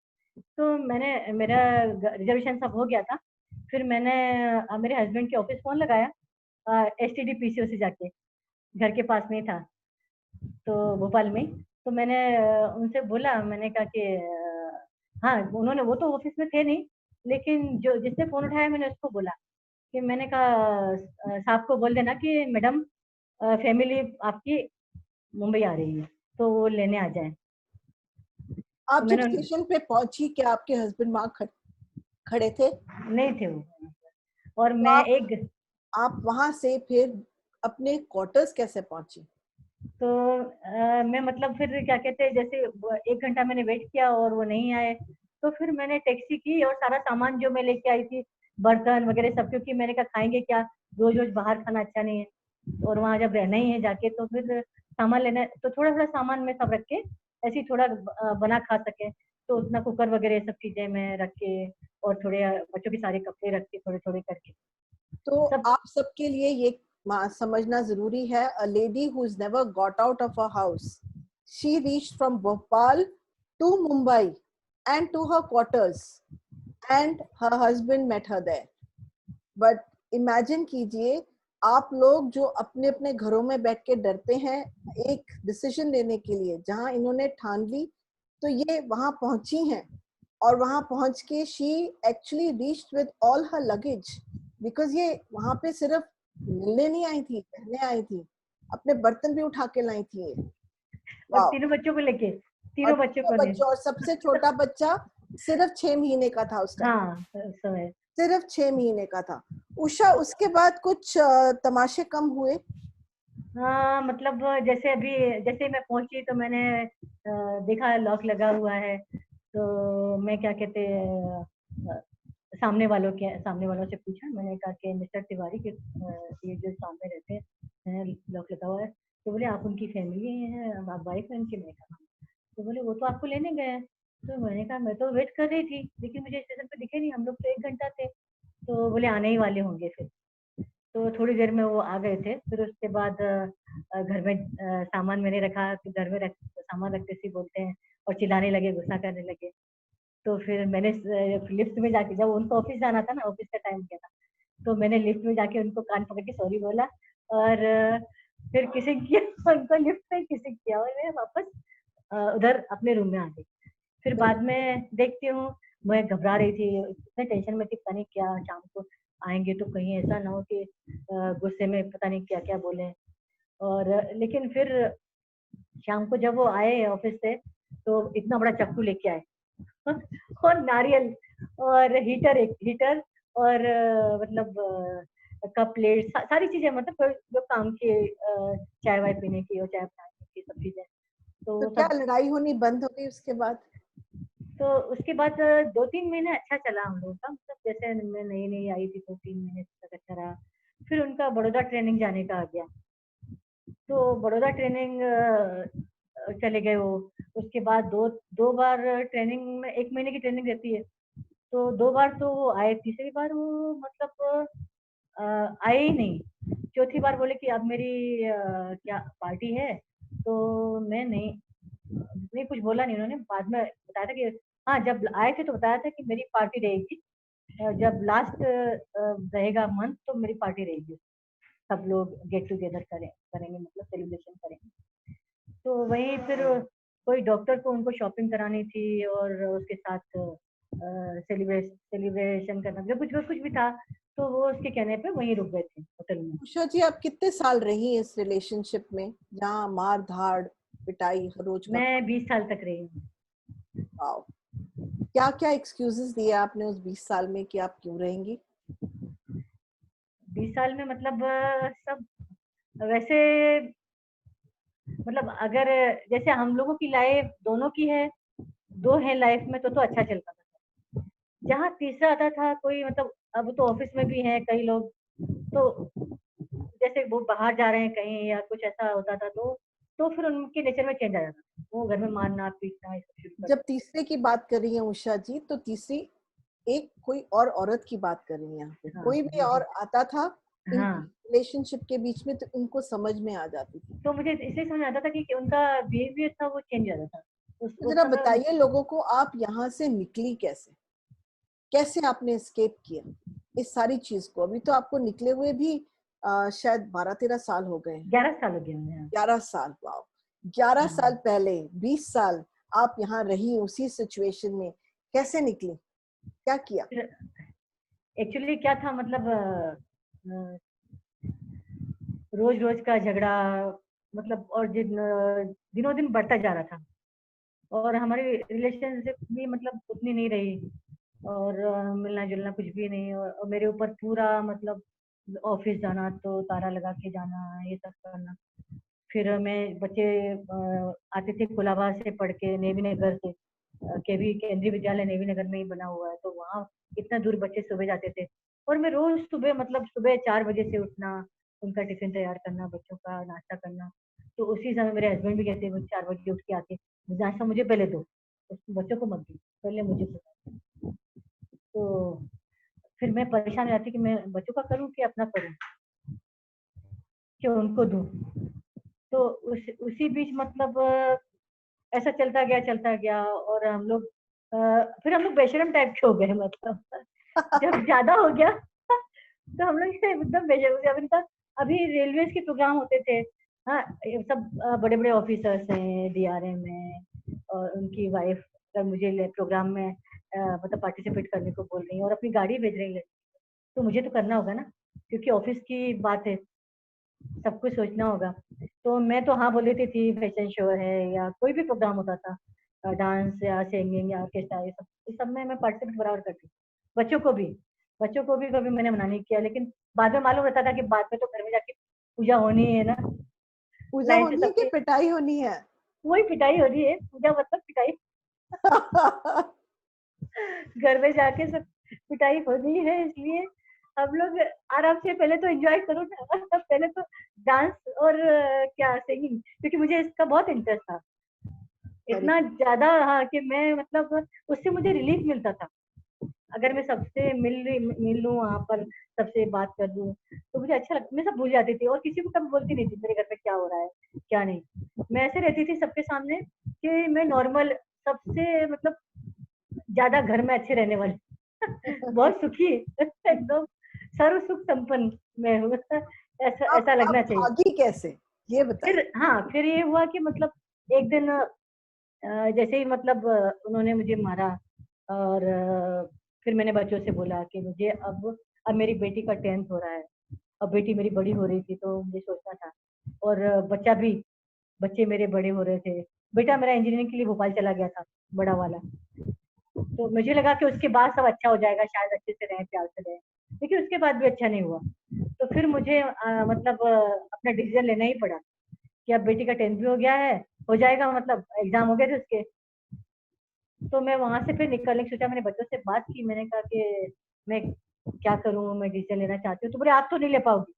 तो मैंने मेरा रिजर्वेशन सब हो गया था। फिर मैंने मेरे हस्बैंड के ऑफिस फोन लगाया एसटीडी पीसीओ से जाके, घर के पास में ही था तो भोपाल में। तो मैंने उनसे बोला, मैंने कहा कि हाँ उन्होंने, वो तो ऑफिस में थे नहीं, लेकिन जो जिसने फोन उठाया मैंने उसको बोला कि मैंने कहा साहब को बोल देना कि मैडम फैमिली आपकी मुंबई आ रही है तो वो लेने आ जाए। आप तो जब मैंने स्टेशन पे पहुंची, क्या आपके हस्बैंड वहां खड़े थे? नहीं थे वो। और तो मैं एक आप वहां से फिर अपने क्वार्टर्स कैसे पहुंची? तो मैं मतलब फिर क्या कहते हैं, जैसे 1 घंटा मैंने वेट किया और वो नहीं आए। तो फिर मैंने टैक्सी की और सारा सामान जो मैं लेके आई थी, बर्तन वगैरह सब, क्योंकि मैंने कहा खाएंगे क्या, रोज रोज बाहर खाना अच्छा नहीं है और वहां जब रहना ही है जाके तो फिर सामान लेना तो थोड़ा थोड़ा सामान में सब रख के ऐसे ही थोड़ा बना खा सके। तो उतना कुकर वगैरह सब चीजें मैं रख के और थोड़े बच्चों के सारे कपड़े रख के थोड़े थोड़े करके तो सब। आप सबके लिए ये समझना जरूरी है, a lady who has never got out of her house, she reached from Bhopal to Mumbai and to her quarters, and her husband met her there. But imagine कीजिए, आप लोग जो अपने अपने घरों में बैठ के डरते हैं एक डिसीजन लेने के लिए, जहां इन्होंने ठान ली, तो ये वहां पहुंची हैं। और वहां पहुंच के she actually reached with all her luggage, because ये वहां पे सिर्फ मिलने नहीं आई थी, रहने आई थी, अपने बर्तन भी उठा के लाई थी ये। और वाह। तीनों बच्चों को लेके, और तीनों बच्चों तीनों को ले। बच्चों, और सबसे छोटा बच्चा सिर्फ 6 महीने का था उस टाइम, हाँ समय। सिर्फ 6 महीने का था। उषा, उसके बाद कुछ तमाशे कम हुए? हाँ मतलब जैसे अभी, जैसे मैं पहुंची तो मैंने देखा लॉक लगा हुआ है। तो मैं क्या कहते सामने वालों से पूछा। मैंने कहा कि मिस्टर तिवारी के ये जो सामने रहते हैं लॉक लगा हुआ है। तो बोले आप उनकी फैमिली है, आप वाइफ है उनकी? मैं कहा तो बोले वो तो आपको लेने गए हैं। तो मैंने कहा मैं तो वेट कर रही थी लेकिन मुझे स्टेशन पे दिखे नहीं, हम लोग तो 1 घंटा थे। तो बोले आने ही वाले होंगे फिर। तो थोड़ी देर में वो आ गए थे। फिर उसके बाद घर में सामान मैंने रखा, कि घर में सामान रखते सी बोलते हैं, और चिल्लाने लगे, गुस्सा करने लगे। तो फिर मैंने लिफ्ट में जाके, जब उनको ऑफिस जाना था ना, ऑफिस का टाइम गया था, तो मैंने लिफ्ट में जाके उनको कान पकड़ के सॉरी बोला, और फिर किसिंग किया उनको लिफ्ट में किसिंग किया, और मैं वापस उधर अपने रूम में आ गई। फिर बाद में देखती हूँ, मैं घबरा रही थी, इतने टेंशन में थी, पता नहीं क्या शाम को आएंगे तो कहीं ऐसा ना हो कि गुस्से में पता नहीं क्या क्या बोले। और लेकिन फिर शाम को जब वो आए ऑफिस से, तो इतना बड़ा चाकू लेके आए और नारियल और एक हीटर, और मतलब कप प्लेट, सारी चीजें, मतलब जो काम की, चाय वाय पीने की और चाय बनाने की सब चीजें, तो तो वो क्या सब। लड़ाई होनी बंद हो गई उसके बाद? तो उसके बाद 2-3 महीने अच्छा चला हम लोगों का, मतलब जैसे मैं नई नई आई थी तो 3 महीने तक अच्छा रहा। फिर उनका बड़ौदा ट्रेनिंग जाने का आ गया, तो बड़ौदा ट्रेनिंग चले गए वो। उसके बाद दो दो बार ट्रेनिंग में, 1 महीने की ट्रेनिंग रहती है, तो 2 बार तो वो आए, तीसरी बार वो मतलब आए ही नहीं। चौथी बार बोले कि अब मेरी क्या पार्टी है, तो मैं नहीं, नहीं कुछ बोला नहीं उन्होंने। बाद में बताया था कि हाँ, जब आए थे तो बताया था कि मेरी पार्टी रहेगी, जब लास्ट रहेगा मंथ तो मेरी पार्टी रहेगी, सब लोग गेट टुगेदर करेंगे, मतलब सेलिब्रेशन करेंगे। तो वहीं फिर कोई डॉक्टर को उनको शॉपिंग करानी थी, और उसके साथ सेलिब्रेशन करना, जो कुछ भी था, तो वो उसके कहने पे वहीं रुक गए थे होटल में। उषा जी, आप कितने साल रही इस रिलेशनशिप में जहाँ मार धाड़ पिटाई हर रोज का मैं 20 साल तक रही हूँ। काम? क्या क्या एक्सक्यूजेस दिए आपने उस 20 साल में कि आप क्यों रहेंगी? 20 साल में मतलब सब वैसे, मतलब अगर जैसे हम लोगों की लाइफ दोनों की है, दो है लाइफ में, तो अच्छा चलता था। जहाँ तीसरा आता था कोई, मतलब अब तो ऑफिस में भी है कई लोग, तो जैसे वो बाहर जा रहे हैं कहीं या कुछ ऐसा होता था, तो फिर उनके नेचर में चेंज आ जाता था, वो घर में मारना पीटना ये सब शुरू कर जब देते। तीसरे की बात कर रही हैं उषा जी, तो तीसरी एक कोई और औरत की बात कर रही हैं यहाँ पे। हाँ कोई भी जी जी। और आता था इनकी हाँ, रिलेशनशिप के बीच में तो इनको समझ में आ जाती थी। तो मुझे इसलिए समझ आता था कि उनका बिहेवियर था वो चेंज हो जाता था तो उस जरा समय। बताइए लोगों को, आप यहाँ से निकली कैसे? कैसे आपने एस्केप किया इस सारी चीज को? अभी तो आपको निकले हुए भी शायद 12-13 साल हो गए हैं। 11 साल हो गए मुझे। 11 साल, वाओ! 11 साल हाँ, पहले, 20 साल आप यहाँ रही उसी सिचुएशन में, कैसे निकली? क्या किया? फिर एक्चुअली क्या था, मतलब रोज रोज का झगड़ा, मतलब, और दिनों दिन बढ़ता जा रहा था, और हमारी रिलेशनशिप भी मतलब उतनी नहीं रही, और मिलना जुलना कुछ भी नहीं, और मेरे ऊपर पूरा मतलब ऑफिस जाना तो ताला लगा के जाना, ये सब करना। फिर मैं बच्चे आते थे कोलाबा से पढ़ के, नेवी नगर से, केवी केंद्रीय विद्यालय नेवी नगर में ही बना हुआ है, तो वहाँ इतना दूर बच्चे सुबह जाते थे, और मैं रोज सुबह, मतलब सुबह 4 बजे से उठना, उनका टिफिन तैयार करना, बच्चों का नाश्ता करना। तो उसी समय मेरे हस्बैंड भी कहते, वो 4 बजे उठ के आते, नाश्ता मुझे पहले दो, बच्चों को मत दो, पहले मुझे दो। तो फिर मैं परेशान हो जाती कि मैं बच्चों का करूँ कि अपना करूँ, कि उनको दूँ। तो उसी बीच मतलब ऐसा चलता गया, और हम लोग फिर हम लोग बेशरम टाइप के हो गए, मतलब जब ज्यादा हो गया तो हम लोग एकदम बेशरम हो गए। अभी रेलवे के प्रोग्राम होते थे, हाँ, ये सब बड़े बड़े ऑफिसर्स हैं डीआरएम में, और उनकी वाइफ अगर मुझे प्रोग्राम में मतलब पार्टिसिपेट करने को बोल रही है और अपनी गाड़ी भेज रही है, तो मुझे तो करना होगा ना, क्योंकि ऑफिस की बात है, सब कुछ सोचना होगा। तो मैं तो हाँ बोल देती थी, फैशन शो है या कोई भी प्रोग्राम होता था, डांस या सिंगिंग या ऑर्केस्ट्रा, ये सब में मैं पार्टिसिपेट बराबर करती थी। बच्चों को भी बच्चों को भी कभी मैंने मना नहीं किया, लेकिन बाद में मालूम रहता था कि बाद में तो घर में जाके पूजा होनी है ना, पूजा लाइन से होनी है कि सबकी पिटाई होनी है? वही पिटाई हो रही है, पूजा मतलब पिटाई। घर में जाके सब पिटाई होनी है, इसलिए हम लोग आराम से पहले तो एंजॉय करो ना पहले तो डांस और क्या सिंगिंग, क्योंकि मुझे इसका बहुत इंटरेस्ट था, वेरी इतना गुड। ज्यादा, हाँ, कि मैं मतलब उससे मुझे रिलीफ मिलता था। अगर मैं सबसे मिल लूं वहां पर, सबसे बात कर लूं, तो मुझे अच्छा लगता, मैं सब भूल जाती थी और किसी को कभी बोलती नहीं थी मेरे घर में क्या हो रहा है क्या नहीं। मैं ऐसे रहती थी सबके सामने कि मैं नॉर्मल, सबसे मतलब ज्यादा घर में अच्छे रहने वाली बहुत सुखी एकदम सर्व सुख संपन्न मैं हूँ ऐसा ऐसा आप लगना चाहिए। भागी कैसे, ये बताइए। फिर हाँ, फिर ये हुआ कि मतलब एक दिन जैसे ही मतलब उन्होंने मुझे मारा, और फिर मैंने बच्चों से बोला कि मुझे अब मेरी बेटी का 10th हो रहा है, अब बेटी मेरी बड़ी हो रही थी तो मुझे सोचना था, और बच्चे मेरे बड़े हो रहे थे। बेटा मेरा इंजीनियरिंग के लिए भोपाल चला गया था, बड़ा वाला। तो मुझे लगा कि उसके बाद सब अच्छा हो जाएगा, शायद अच्छे से रहें, प्यार से रहें, लेकिन उसके बाद भी अच्छा नहीं हुआ। तो फिर मुझे मतलब अपना डिसीजन लेना ही पड़ा कि अब बेटी का 10th भी हो गया है, हो जाएगा, मतलब एग्जाम हो गए थे उसके। तो मैं वहां से फिर निकलने की सोचा, मैंने बच्चों से बात की, मैंने कहा कि मैं क्या करूं, मैं डिसीजन लेना चाहती हूँ। तो बोले आप तो नहीं ले पाओगी,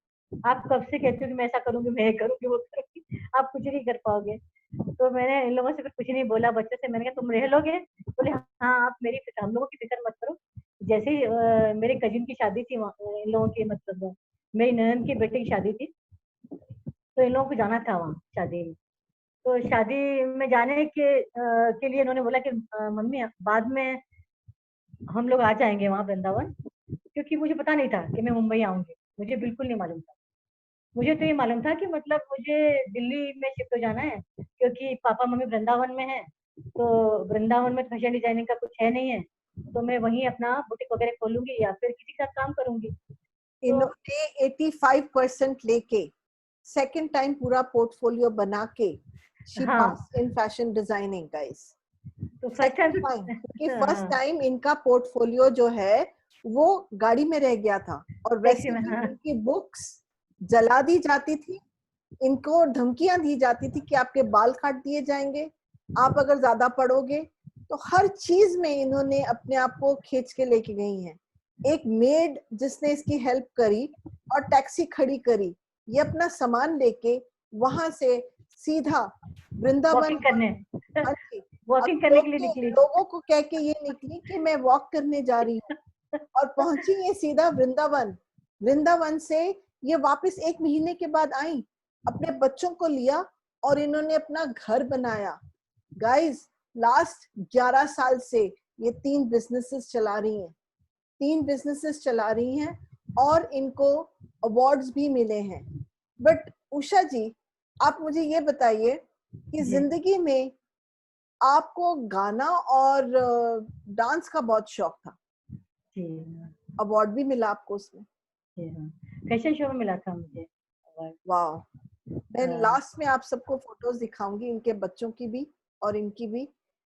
आप कब से कहते हो कि मैं ऐसा करूंगी, मैं ये करूंगी वो करूंगी, आप कुछ नहीं कर पाओगे। तो मैंने इन लोगों से फिर कुछ नहीं बोला, बच्चों से मैंने कहा तुम रह लोगे? बोले हाँ, आप मेरी फिक्र, हम लोगों की फिक्र मत करो। जैसे ही मेरे कजिन की शादी थी इन लोगों की, मतलब मेरी ननद के बेटे की शादी थी, तो इन लोगों को जाना था वहाँ शादी में। तो शादी में जाने के लिए इन्होंने बोला कि मम्मी बाद में हम लोग आ जाएंगे वहाँ वृंदावन, क्योंकि मुझे पता नहीं था कि मैं मुंबई आऊंगी, मुझे बिल्कुल नहीं मालूम था। मुझे तो ये मालूम था कि मतलब मुझे दिल्ली में शिफ्ट हो जाना है, क्योंकि पापा मम्मी वृंदावन में है, तो वृंदावन में फैशन डिजाइनिंग का कुछ है नहीं है, तो मैं वहीं अपना बुटीक वगैरह खोलूंगी या फिर किसी के साथ काम करूंगी। तो इन्होंने 85% लेके सेकंड टाइम पूरा पोर्टफोलियो बना के शी हाँ, पास इन फैशन डिजाइनिंग गाइस। तो फर्स्ट सेकंड टाइम टाइम, क्योंकि फर्स्ट हाँ, टाइम इनका पोर्टफोलियो जो है वो गाड़ी में रह गया था, और टैक्सी वैसे में, भी हाँ, इनकी बुक्स जला दी जाती थी, इनको धमकियां दी जाती थी कि आपके बाल काट दिए जाएंगे आप अगर ज्यादा पढ़ोगे। तो हर चीज में इन्होंने अपने आप को खींच के लेके गई हैं। एक मेड जिसने इसकी हेल्प करी और टैक्सी खड़ी करी, ये अपना सामान लेके वहां से सीधा वृंदावन। वॉकिंग करने हाँ जी। अब वॉकिंग करने के लिए निकली। लोगों को कह के ये निकली कि मैं वॉक करने जा रही हूँ, और पहुंची ये सीधा वृंदावन। वृंदावन से ये वापस 1 महीने के बाद आई, अपने बच्चों को लिया और इन्होंने अपना घर बनाया। गाइस, लास्ट 11 साल से ये 3 बिजनेसेस चला रही हैं, 3 बिजनेसेस चला रही हैं, और इनको अवार्ड्स भी मिले हैं। बट उषा जी, आप मुझे ये बताइए कि जी जिंदगी में आपको गाना और डांस का बहुत शौक था, जी अवार्ड भी मिला आपको उसमें। जी हाँ, फैशन शो में मिला था मुझे अवार्ड। वाह। मैं हाँ, लास्ट में आप सबको फोटोज दिखाऊंगी, इनके बच्चों की भी और इनकी भी।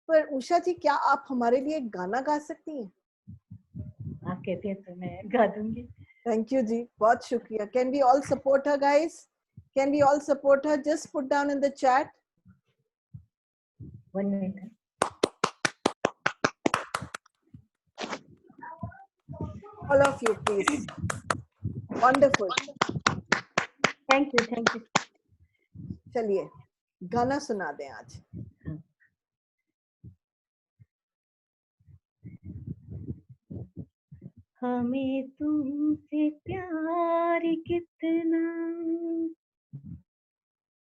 पर उषा जी, क्या आप हमारे लिए एक गाना गा सकती हैं? आप कहती हैं तो मैं गा दूंगी। थैंक यू जी, बहुत शुक्रिया। Can we all support her guys? Can we all support her? Just put down in the chat, 1 minute. All of you please. Wonderful. Thank you, thank you. चलिए, गाना सुना दें आज। हमें तुमसे प्यार कितना,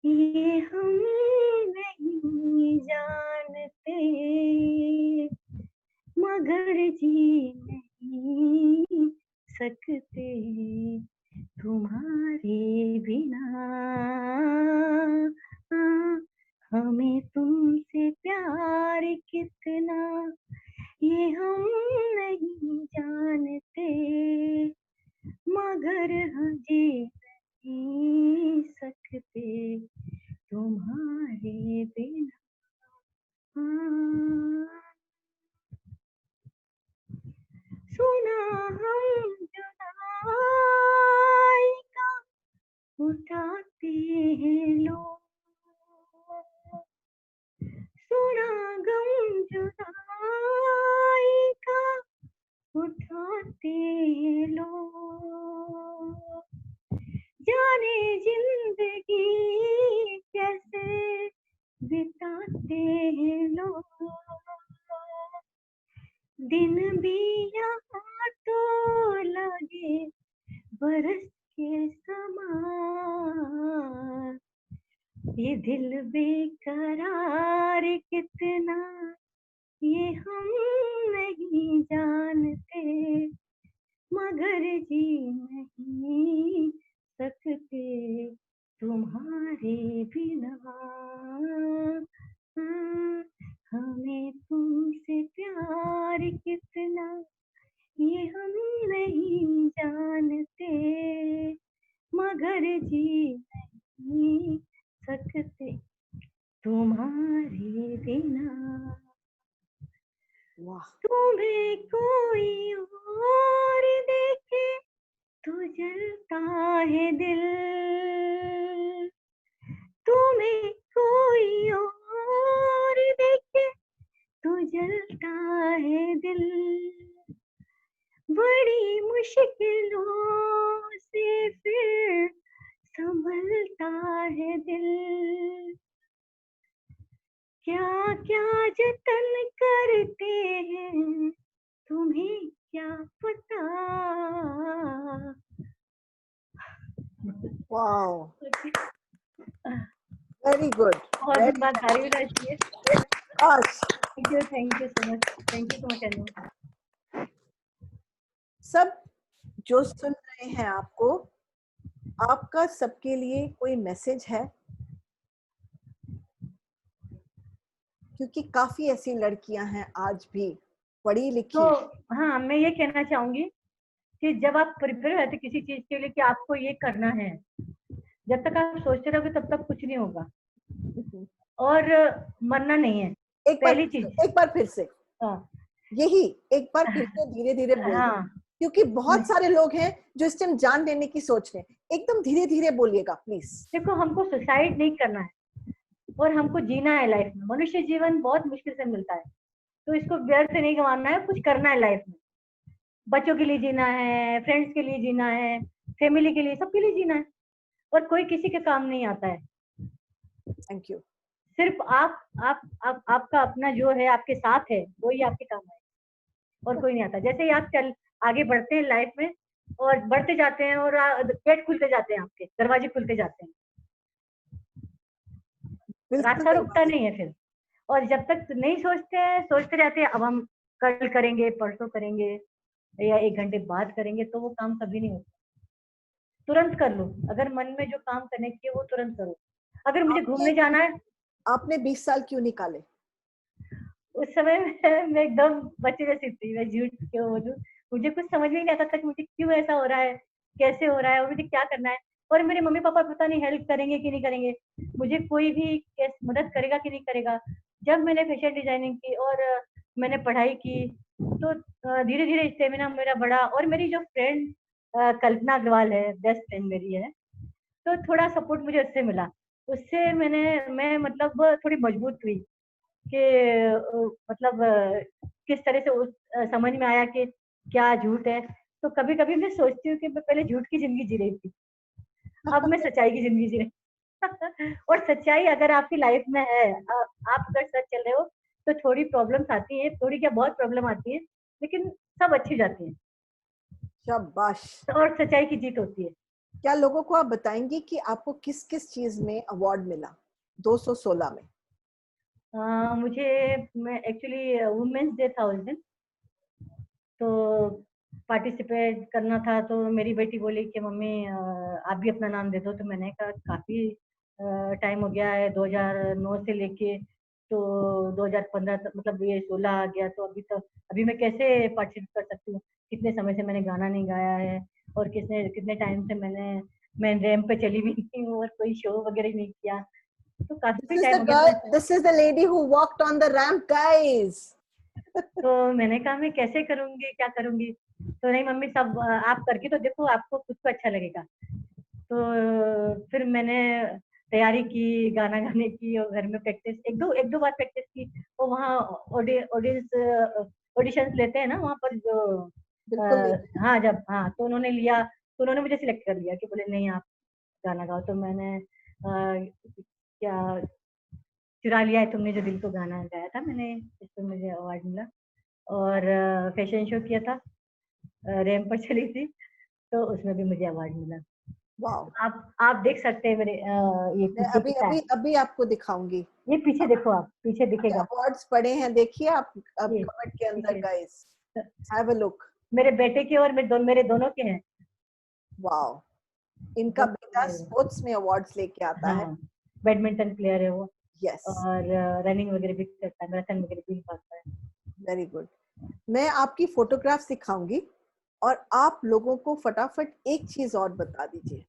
ये हम नहीं जानते, मगर जी नहीं सकते तुम्हारे बिना। हमें तुमसे प्यार कितना, ये हम नहीं जानते, मगर हम जी नहीं सकते तुम्हारे बिना। सुना हम जुदाई का उठाते हैं लोग, सुना गम जुदाई का उठाते हैं लोग, जाने जिंदगी कैसे बिताते हैं लोग, दिन भी यहाँ तो लगे बरस के समान, ये दिल बेकरार कितना ये हम नहीं जानते, मगर जी नहीं सकते तुम्हारे बिना। हमें तुमसे प्यार कितना ये हम नहीं जानते, मगर जी नहीं सकते तुम्हारे बिना। वाह, तुम्हें कोई और देखे तो जलता है दिल, तुम्हें कोई और देखे तो जलता है दिल, बड़ी मुश्किलों से फिर संभलता है दिल, क्या क्या जतन करते हैं तुम्हें क्या पता। वाओ, वेरी गुड, और भी बात तारीफ होना चाहिए। थैंक यू सो मच अनु। सब जो सुन रहे हैं आपको, आपका सबके लिए कोई मैसेज है? क्योंकि काफी ऐसी लड़कियां हैं आज भी पढ़ी लिखी। तो हाँ, मैं ये कहना चाहूंगी कि जब आप प्रिपेयर रहते किसी चीज के लिए कि आपको ये करना है, जब तक आप सोचते रहोगे तब तक कुछ नहीं होगा, और मरना नहीं है पहली चीज। एक बार फिर से हाँ, यही एक बार फिर से धीरे धीरे बोलिए। हाँ, क्योंकि बहुत सारे लोग हैं जो इस टाइम जान लेने की सोच रहे हैं, एकदम धीरे धीरे बोलिएगा प्लीज। देखो, हमको सुसाइड नहीं करना है और हमको जीना है लाइफ में। मनुष्य जीवन बहुत मुश्किल से मिलता है, तो इसको व्यर्थ नहीं गंवाना है, कुछ करना है लाइफ में। बच्चों के लिए जीना है, फ्रेंड्स के लिए जीना है, फैमिली के लिए, सबके लिए जीना है, और कोई किसी के काम नहीं आता है। Thank you. सिर्फ आपका अपना जो है आपके साथ है, वही आपके काम है, और कोई नहीं आता। जैसे ही आप आगे बढ़ते हैं लाइफ में और बढ़ते जाते हैं, और गेट खुलते जाते हैं, आपके दरवाजे खुलते जाते हैं, रास्ता रुकता नहीं है फिर। और जब तक नहीं सोचते हैं, सोचते रहते हैं अब हम कल करेंगे, परसों करेंगे, या 1 घंटे बाद करेंगे, तो वो काम कभी नहीं होता। तुरंत कर लो, अगर मन में जो काम करने की है वो तुरंत करो। अगर मुझे घूमने जाना है, आपने 20 साल क्यों निकाले? उस समय मैं एकदम बच्चे जैसी थी, मैं झूठ क्यों बोलूं, मुझे कुछ समझ में नहीं आता था कि मुझे क्यों ऐसा हो रहा है, कैसे हो रहा है, और मुझे क्या करना है। और मेरे मम्मी पापा पता नहीं हेल्प करेंगे कि नहीं करेंगे, मुझे कोई भी मदद करेगा कि नहीं करेगा। जब मैंने फैशन डिजाइनिंग की और मैंने पढ़ाई की, तो धीरे धीरे स्टेमिना मेरा बढ़ा। और मेरी जो फ्रेंड कल्पना अग्रवाल है, बेस्ट फ्रेंड मेरी है, तो थोड़ा सपोर्ट मुझे उससे मिला। उससे मैं मतलब थोड़ी मजबूत हुई कि मतलब किस तरह से समझ में आया कि क्या झूठ है। तो कभी कभी मैं सोचती हूँ कि मैं पहले झूठ की जिंदगी जी रही थी, अब मैं सच्चाई की जिंदगी जी रही और सच्चाई अगर आपकी लाइफ में है, आप अगर सच चल रहे हो, तो थोड़ी प्रॉब्लम्स आती है, थोड़ी क्या बहुत प्रॉब्लम आती है, लेकिन सब अच्छी जाती है, शाबाश। और सच्चाई की जीत होती है। क्या लोगों को आप बताएंगे कि आपको किस किस चीज में अवार्ड मिला 216 में? मैं एक्चुअली वुमेन्स डे था उस दिन, तो पार्टिसिपेट करना था। तो मेरी बेटी बोली कि मम्मी आप भी अपना नाम दे दो। तो मैंने कहा काफ़ी टाइम हो गया है, 2009 से लेके तो 2015 तक, मतलब ये 16 आ गया, तो अभी मैं कैसे पार्टिसिपेट कर सकती हूँ। कितने समय से मैंने गाना नहीं गाया है, और कितने टाइम से मैं रैंप पे चली भी नहीं हूँ, और कोई शो वगैरह नहीं किया, तो काफी टाइम हो गया। This is the lady who walked on the ramp, guys. तो मैंने कहा मैं कैसे करूंगी, क्या करूंगी। तो नहीं मम्मी, सब आप करके तो देखो, आपको खुद को अच्छा लगेगा। तो फिर मैंने तैयारी की, गाना गाने की, और घर में प्रैक्टिस, एक दो बार प्रैक्टिस की। और वहाँ ऑडिशंस लेते हैं ना वहाँ पर, जो बिल्कुल। हाँ, जब हाँ, तो उन्होंने लिया, तो उन्होंने मुझे सिलेक्ट कर लिया कि बोले नहीं आप गाना गाओ। तो मैंने क्या चुरा लिया है तुमने जो दिल को गाना गाया था मैंने, इस पर मुझे अवार्ड मिला। और फैशन शो किया था, रैंप पर चली थी, तो उसमें भी मुझे अवार्ड मिला। वाओ। आप देख सकते हैं मेरे ये मैं पीछे अभी कितना है, अभी अभी आपको दिखाऊंगी। ये पीछे देखो, आप पीछे दिखेगा अवार्ड्स पड़े हैं, देखिए आप अब ये कमेंट के अंदर पीछे। Guys, have a look. मेरे बेटे के और मेरे दोनों के हैं। वाओ, इनका बहुत बेटा स्पोर्ट्स में अवार्ड्स लेके आता है। हाँ, बैडमिंटन प्लेयर है वो, यस, और रनिंग वगैरह भी करता है, मैराथन वगैरह भी भागता है। Very good. मैं आपकी फोटोग्राफ दिखाऊंगी और आप लोगों को फटाफट एक चीज और बता दीजिए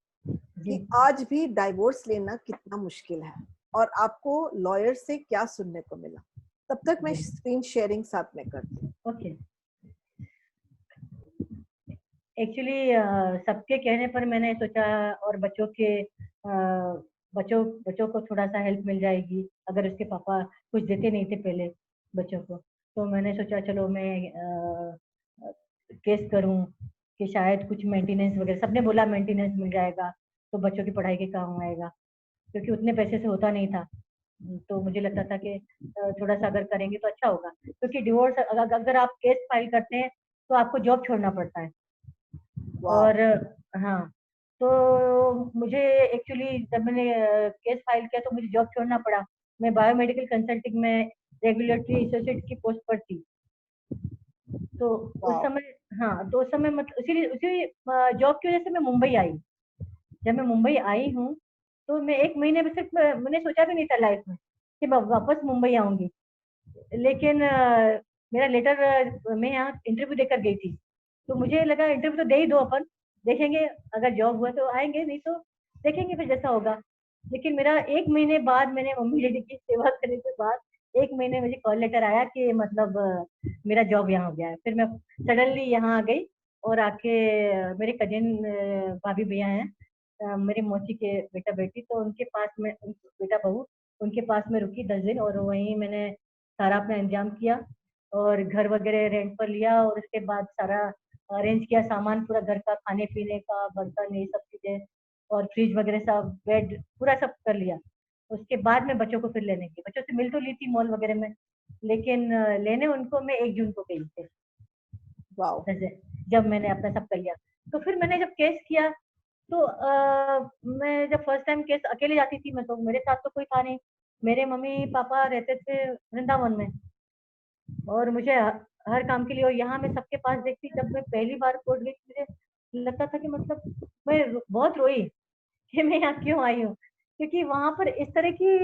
जी कि आज भी डाइवोर्स लेना कितना मुश्किल है और आपको लॉयर से क्या सुनने को मिला। तब तक मैं जी स्क्रीन शेयरिंग साथ में करती हूँ। ओके। एक्चुअली सबके कहने पर मैंने सोचा, और बच्चों के बच्चों बच्चों को थोड़ा सा हेल्प मिल जाएगी, अगर उसके पापा कुछ देते नहीं थे पहले बच्चों को, तो मैंने सोचा चलो मैं केस करूं कि शायद कुछ मेंटेनेंस वगैरह, सबने बोला मेंटेनेंस मिल जाएगा तो बच्चों की पढ़ाई के काम आएगा, क्योंकि उतने पैसे से होता नहीं था। तो मुझे लगता था कि थोड़ा सा अगर करेंगे तो अच्छा होगा, क्योंकि डिवोर्स अगर आप केस फाइल करते हैं तो आपको जॉब छोड़ना पड़ता है। वाह, और हाँ, तो मुझे एक्चुअली जब मैंने केस फाइल किया तो मुझे जॉब छोड़ना पड़ा। मैं बायोमेडिकल कंसल्टिंग में रेगुलेटरी एसोसिएट की पोस्ट पर थी। तो उस वाह। समय, हाँ, तो उस समय मतलब उसी उसी जॉब की वजह से मैं मुंबई आई। जब मैं मुंबई आई हूँ तो मैं 1 महीने में सिर्फ मैंने सोचा भी नहीं था लाइफ में कि मैं वापस मुंबई आऊंगी। लेकिन मेरा लेटर मैं यहाँ इंटरव्यू देकर गई थी, तो मुझे लगा इंटरव्यू तो दे ही दो, अपन देखेंगे, अगर जॉब हुआ तो आएंगे, नहीं तो देखेंगे फिर जैसा होगा। लेकिन मेरा 1 महीने बाद, मैंने मम्मी डैडी की सेवा करने के बाद 1 महीने मुझे कॉल लेटर आया कि मतलब मेरा जॉब यहाँ हो गया है। फिर मैं सडनली यहाँ आ गई, और आके मेरे कजिन भाभी भैया हैं, मेरे मौसी के बेटा बेटी, तो उनके पास में बेटा बहू, उनके पास में रुकी 10 दिन, और वहीं मैंने सारा अपना इंतजाम किया, और घर वगैरह रेंट पर लिया, और उसके बाद सारा अरेंज किया, सामान पूरा घर का, खाने पीने का, बर्तन, ये सब चीजें, और फ्रिज वगैरह सब, बेड पूरा सब कर लिया। उसके बाद मैं बच्चों को फिर लेने गई, बच्चों से मिल तो ली थी मॉल वगैरह में, लेकिन लेने उनको मैं 1 जून को गई थी। वाह, जैसे जब मैंने अपना सब कर लिया, तो फिर मैंने जब केस किया, तो मैं जब फर्स्ट टाइम केस अकेले जाती थी मैं, तो मेरे साथ तो कोई था नहीं, मेरे मम्मी पापा रहते थे वृंदावन में, और मुझे हर काम के लिए, और यहाँ मैं सबके पास देखती, जब मैं पहली बार कोर्ट गई मुझे लगता था कि मतलब मैं बहुत रोई कि मैं यहाँ क्यों आई हूँ, क्योंकि वहां पर इस तरह की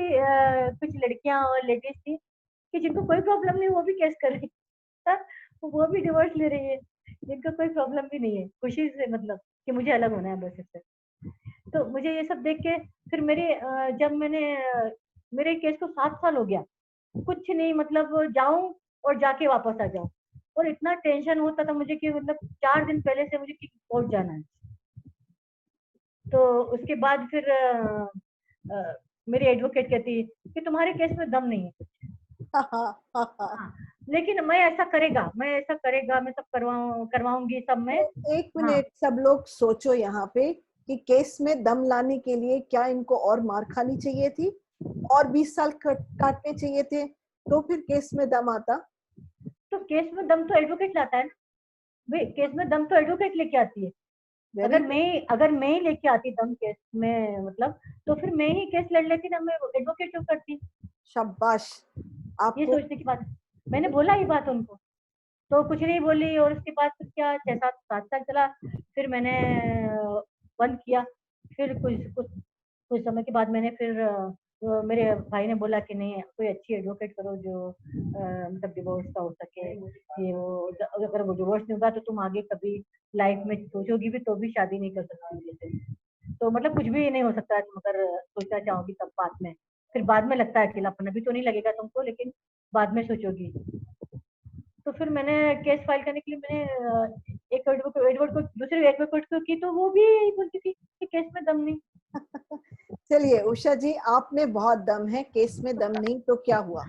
कुछ लड़कियां और लेडीज थी कि जिनको कोई प्रॉब्लम नहीं, वो भी केस कर रही है, वो भी डिवोर्स ले रही है, जिनको कोई प्रॉब्लम भी नहीं है, खुशी से, मतलब कि मुझे अलग होना है बस इससे। तो मुझे ये सब देख के फिर जब मेरे केस को 7 साल हो गया, कुछ नहीं, मतलब जाऊं और जाके वापस आ जाऊं, और इतना टेंशन होता था मुझे कि मतलब 4 दिन पहले से मुझे कि कोर्ट जाना है। तो उसके बाद फिर मेरी एडवोकेट कहती कि तुम्हारे केस में दम नहीं है कुछ। हाँ, लेकिन मैं ऐसा करेगा, मैं सब करवाऊंगी सब मैं। तो एक हाँ, मिनट, सब लोग सोचो यहाँ पे कि केस में दम लाने के लिए क्या इनको और मार खानी चाहिए थी और 20 साल काटने चाहिए थे तो फिर केस में दम आता। तो केस में दम तो एडवोकेट लाता है ना भाई, केस में दम तो एडवोकेट लेके आती है। वेरी गुड, अगर मैं ही लेके आती दम केस में, मतलब तो फिर मैं ही केस लड़ लेती ना, मैं एडवोकेट क्यों करती। शाबाश ये आपको। सोचने की बात, मैंने बोला ये बात उनको, तो कुछ नहीं बोली, और उसके बाद फिर क्या 6 7 7 साल चला, फिर मैंने बंद किया। फिर कुछ समय के बाद मैंने फिर मेरे भाई ने बोला कि नहीं, कोई अच्छी एडवोकेट करो जो मतलब डिवोर्स का हो सके, ये वो, अगर वो डिवोर्स नहीं होगा तो तुम आगे कभी लाइफ में सोचोगी भी तो भी शादी नहीं कर सकती जैसे, तो मतलब कुछ भी नहीं हो सकता है तुम अगर सोचना चाहोगी तब बाद में, फिर बाद में लगता है अकेलापन, अभी तो नहीं लगेगा तुमको, लेकिन बाद में सोचोगी। तो फिर मैंने केस फाइल करने के लिए मैंने एक एडवोकेट को, दूसरे एडवोकेट को की, तो वो भी यही बोलती थी कि केस में दम नहीं। चलिए उषा जी, आप में बहुत दम है, केस में दम नहीं तो क्या हुआ।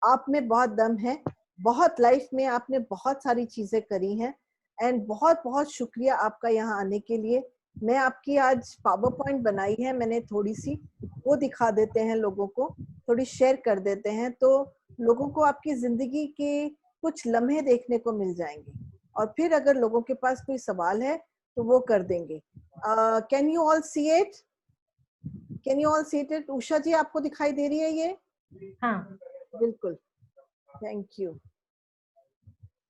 आप में बहुत दम है, बहुत लाइफ में आपने बहुत सारी चीजें करी हैं। एंड बहुत बहुत शुक्रिया आपका यहाँ आने के लिए। मैं आपकी आज पावर पॉइंट बनाई है मैंने थोड़ी सी, वो दिखा देते हैं लोगों को, थोड़ी शेयर कर देते हैं तो लोगों को आपकी जिंदगी के कुछ लम्हे देखने को मिल जाएंगे और फिर अगर लोगों के पास कोई सवाल है तो वो कर देंगे। Can you all see it? Can you all see it? Usha ji आपको दिखाई दे रही है ये? हाँ बिल्कुल, थैंक यू।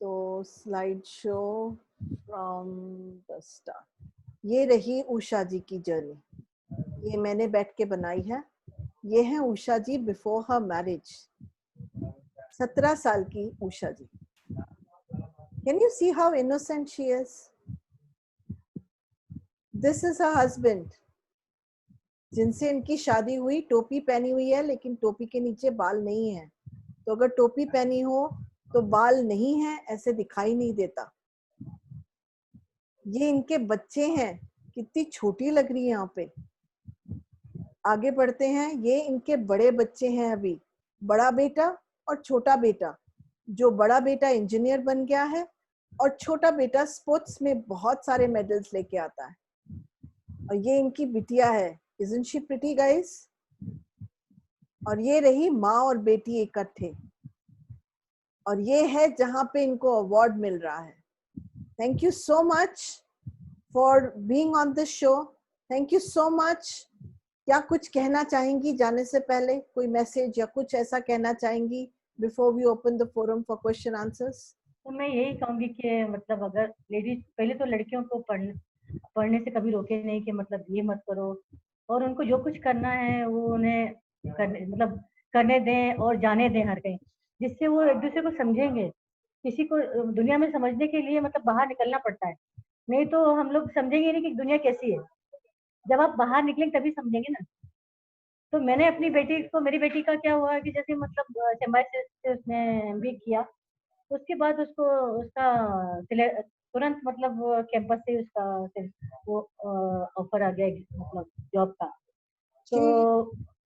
तो slide show from the start. ये रही उषा जी की जर्नी, ये मैंने बैठ के बनाई है। ये है उषा जी बिफोर हर मैरिज, 17 साल की उषा जी। Can you see how innocent she is? This is her husband, जिनसे इनकी शादी हुई। टोपी पहनी हुई है लेकिन टोपी के नीचे बाल नहीं है, तो अगर टोपी पहनी हो तो बाल नहीं है, ऐसे दिखाई नहीं देता। ये इनके बच्चे हैं, कितनी छोटी लग रही है यहाँ पे। आगे बढ़ते हैं, ये इनके बड़े बच्चे हैं अभी, बड़ा बेटा और छोटा बेटा। जो बड़ा बेटा इंजीनियर बन गया है और छोटा बेटा स्पोर्ट्स में बहुत सारे मेडल्स लेके आता है। और ये इनकी बिटिया है। Isn't she pretty guys? और ये रही माँ और बेटी इकट्ठे, और ये है जहां पे इनको अवार्ड मिल रहा है। Thank you so much for being on this show. Thank you so much. क्या कुछ कहना चाहेंगी जाने से पहले? कोई मैसेज या कुछ ऐसा कहना चाहेंगी before we open the forum for question answers? तो मैं यही कहूंगी कि मतलब अगर लेडीज, पहले तो लड़कियों को पढ़ने से कभी रोके नहीं कि मतलब ये मत करो, और उनको जो कुछ करना है वो उन्हें करने दें और जाने दें हर कहीं, जिससे वो एक दूसरे को समझेंगे। किसी को दुनिया में समझने के लिए मतलब बाहर निकलना पड़ता है, नहीं तो हम लोग समझेंगे नहीं कि दुनिया कैसी है। जब आप बाहर निकलेंगे तभी समझेंगे ना। तो मैंने अपनी बेटी को, मेरी बेटी का क्या हुआ कि जैसे मतलब चेन्नई से उसने MBA किया, उसके बाद उसको उसका तुरंत मतलब कैंपस से उसका वो ऑफर आ गया मतलब जॉब का। तो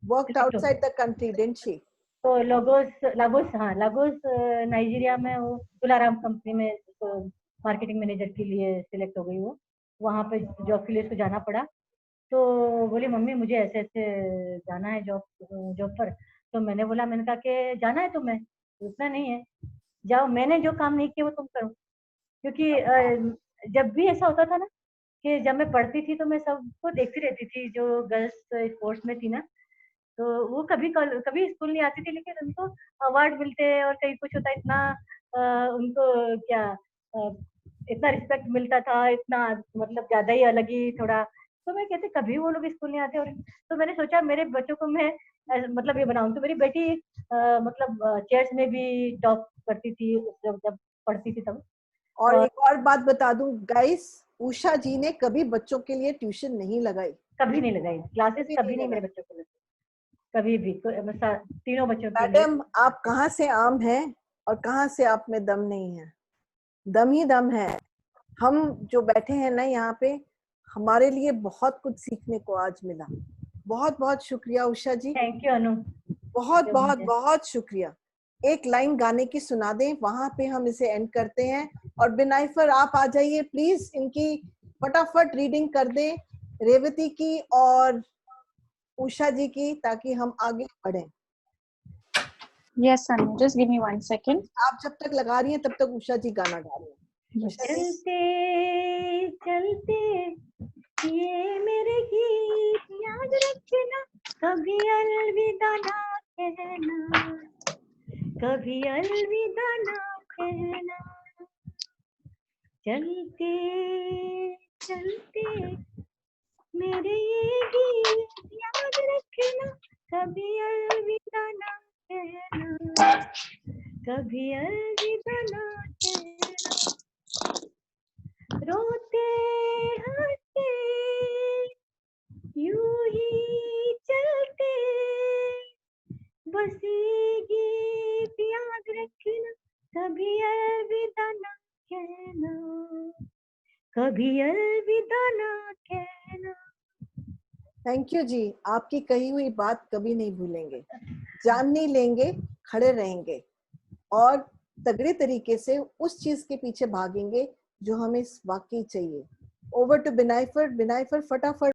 worked outside the country, didn't she? तो लागोस नाइजीरिया में वो तुलाराम कंपनी में तो मार्केटिंग मैनेजर के लिए सिलेक्ट हो गई। वो वहाँ पे जॉब के लिए उसको जाना पड़ा। तो बोली मम्मी मुझे ऐसे ऐसे जाना है जॉब पर। तो मैंने बोला, मैंने कहा कि जाना है तुम्हें, रुकना नहीं है, जाओ, मैंने जो काम नहीं किया वो तुम करो। क्योंकि जब भी ऐसा होता था ना कि जब मैं पढ़ती थी तो मैं सबको देखती रहती थी जो गर्ल्स स्पोर्ट्स में थी ना, तो वो कभी स्कूल नहीं आती थी, लेकिन उनको अवार्ड मिलते और कहीं कुछ होता, इतना उनको क्या इतना रिस्पेक्ट मिलता था, इतना मतलब ज्यादा ही अलग ही थोड़ा। तो मैं कहती कभी वो लोग स्कूल नहीं आते। और तो मैंने सोचा मेरे बच्चों को मैं मतलब ये बनाऊं। तो मेरी बेटी मतलब चेयर्स में भी टॉप करती थी जब पढ़ती थी तब। और एक और बात बता दूं गाइस, उषा जी ने कभी बच्चों के लिए ट्यूशन नहीं लगाई, कभी नहीं लगाई क्लासेस, कभी नहीं मेरे बच्चों को, कभी भी। तीनों बच्चों के लिए। मैडम आप कहाँ से आम हैं और कहाँ से आप में दम नहीं है? दम ही दम है। हम जो बैठे हैं ना यहाँ पे, हमारे लिए बहुत कुछ सीखने को आज मिला। बहुत बहुत शुक्रिया उषा जी, थैंक यू अनु। बहुत बहुत बहुत शुक्रिया। एक लाइन गाने की सुना दें, वहां पे हम इसे एंड करते हैं। और बिनाइफर आप आ जाइए प्लीज, इनकी फटाफट रीडिंग कर दें, रेवती की और उषा जी की, ताकि हम आगे बढ़ें। Yes, Anu. Just give me 1 second. आप जब तक लगा रही हैं तब तक उषा जी गाना गा रही हैं। Yes. चलते चलते ये मेरे गीत याद रखना, कभी अलविदा ना कहना, कभी अलविदा ना कहना। चलते चलते मेरे ये गीत याद रखना, कभी अलविदा ना कहना, कभी अलविदा ना कहना। रोते हंसते यूं ही चलते, बस ये गीत याद रखना, कभी अलविदा ना कहना, कभी अलविदा ना कहना। थैंक यू जी, आपकी कही हुई बात कभी नहीं भूलेंगे, जान नहीं लेंगे, खड़े रहेंगे और तगड़े तरीके से उस चीज के पीछे भागेंगे जो हमें वाकई चाहिए। Over to बिनाइफर। बिनाइफर फटाफट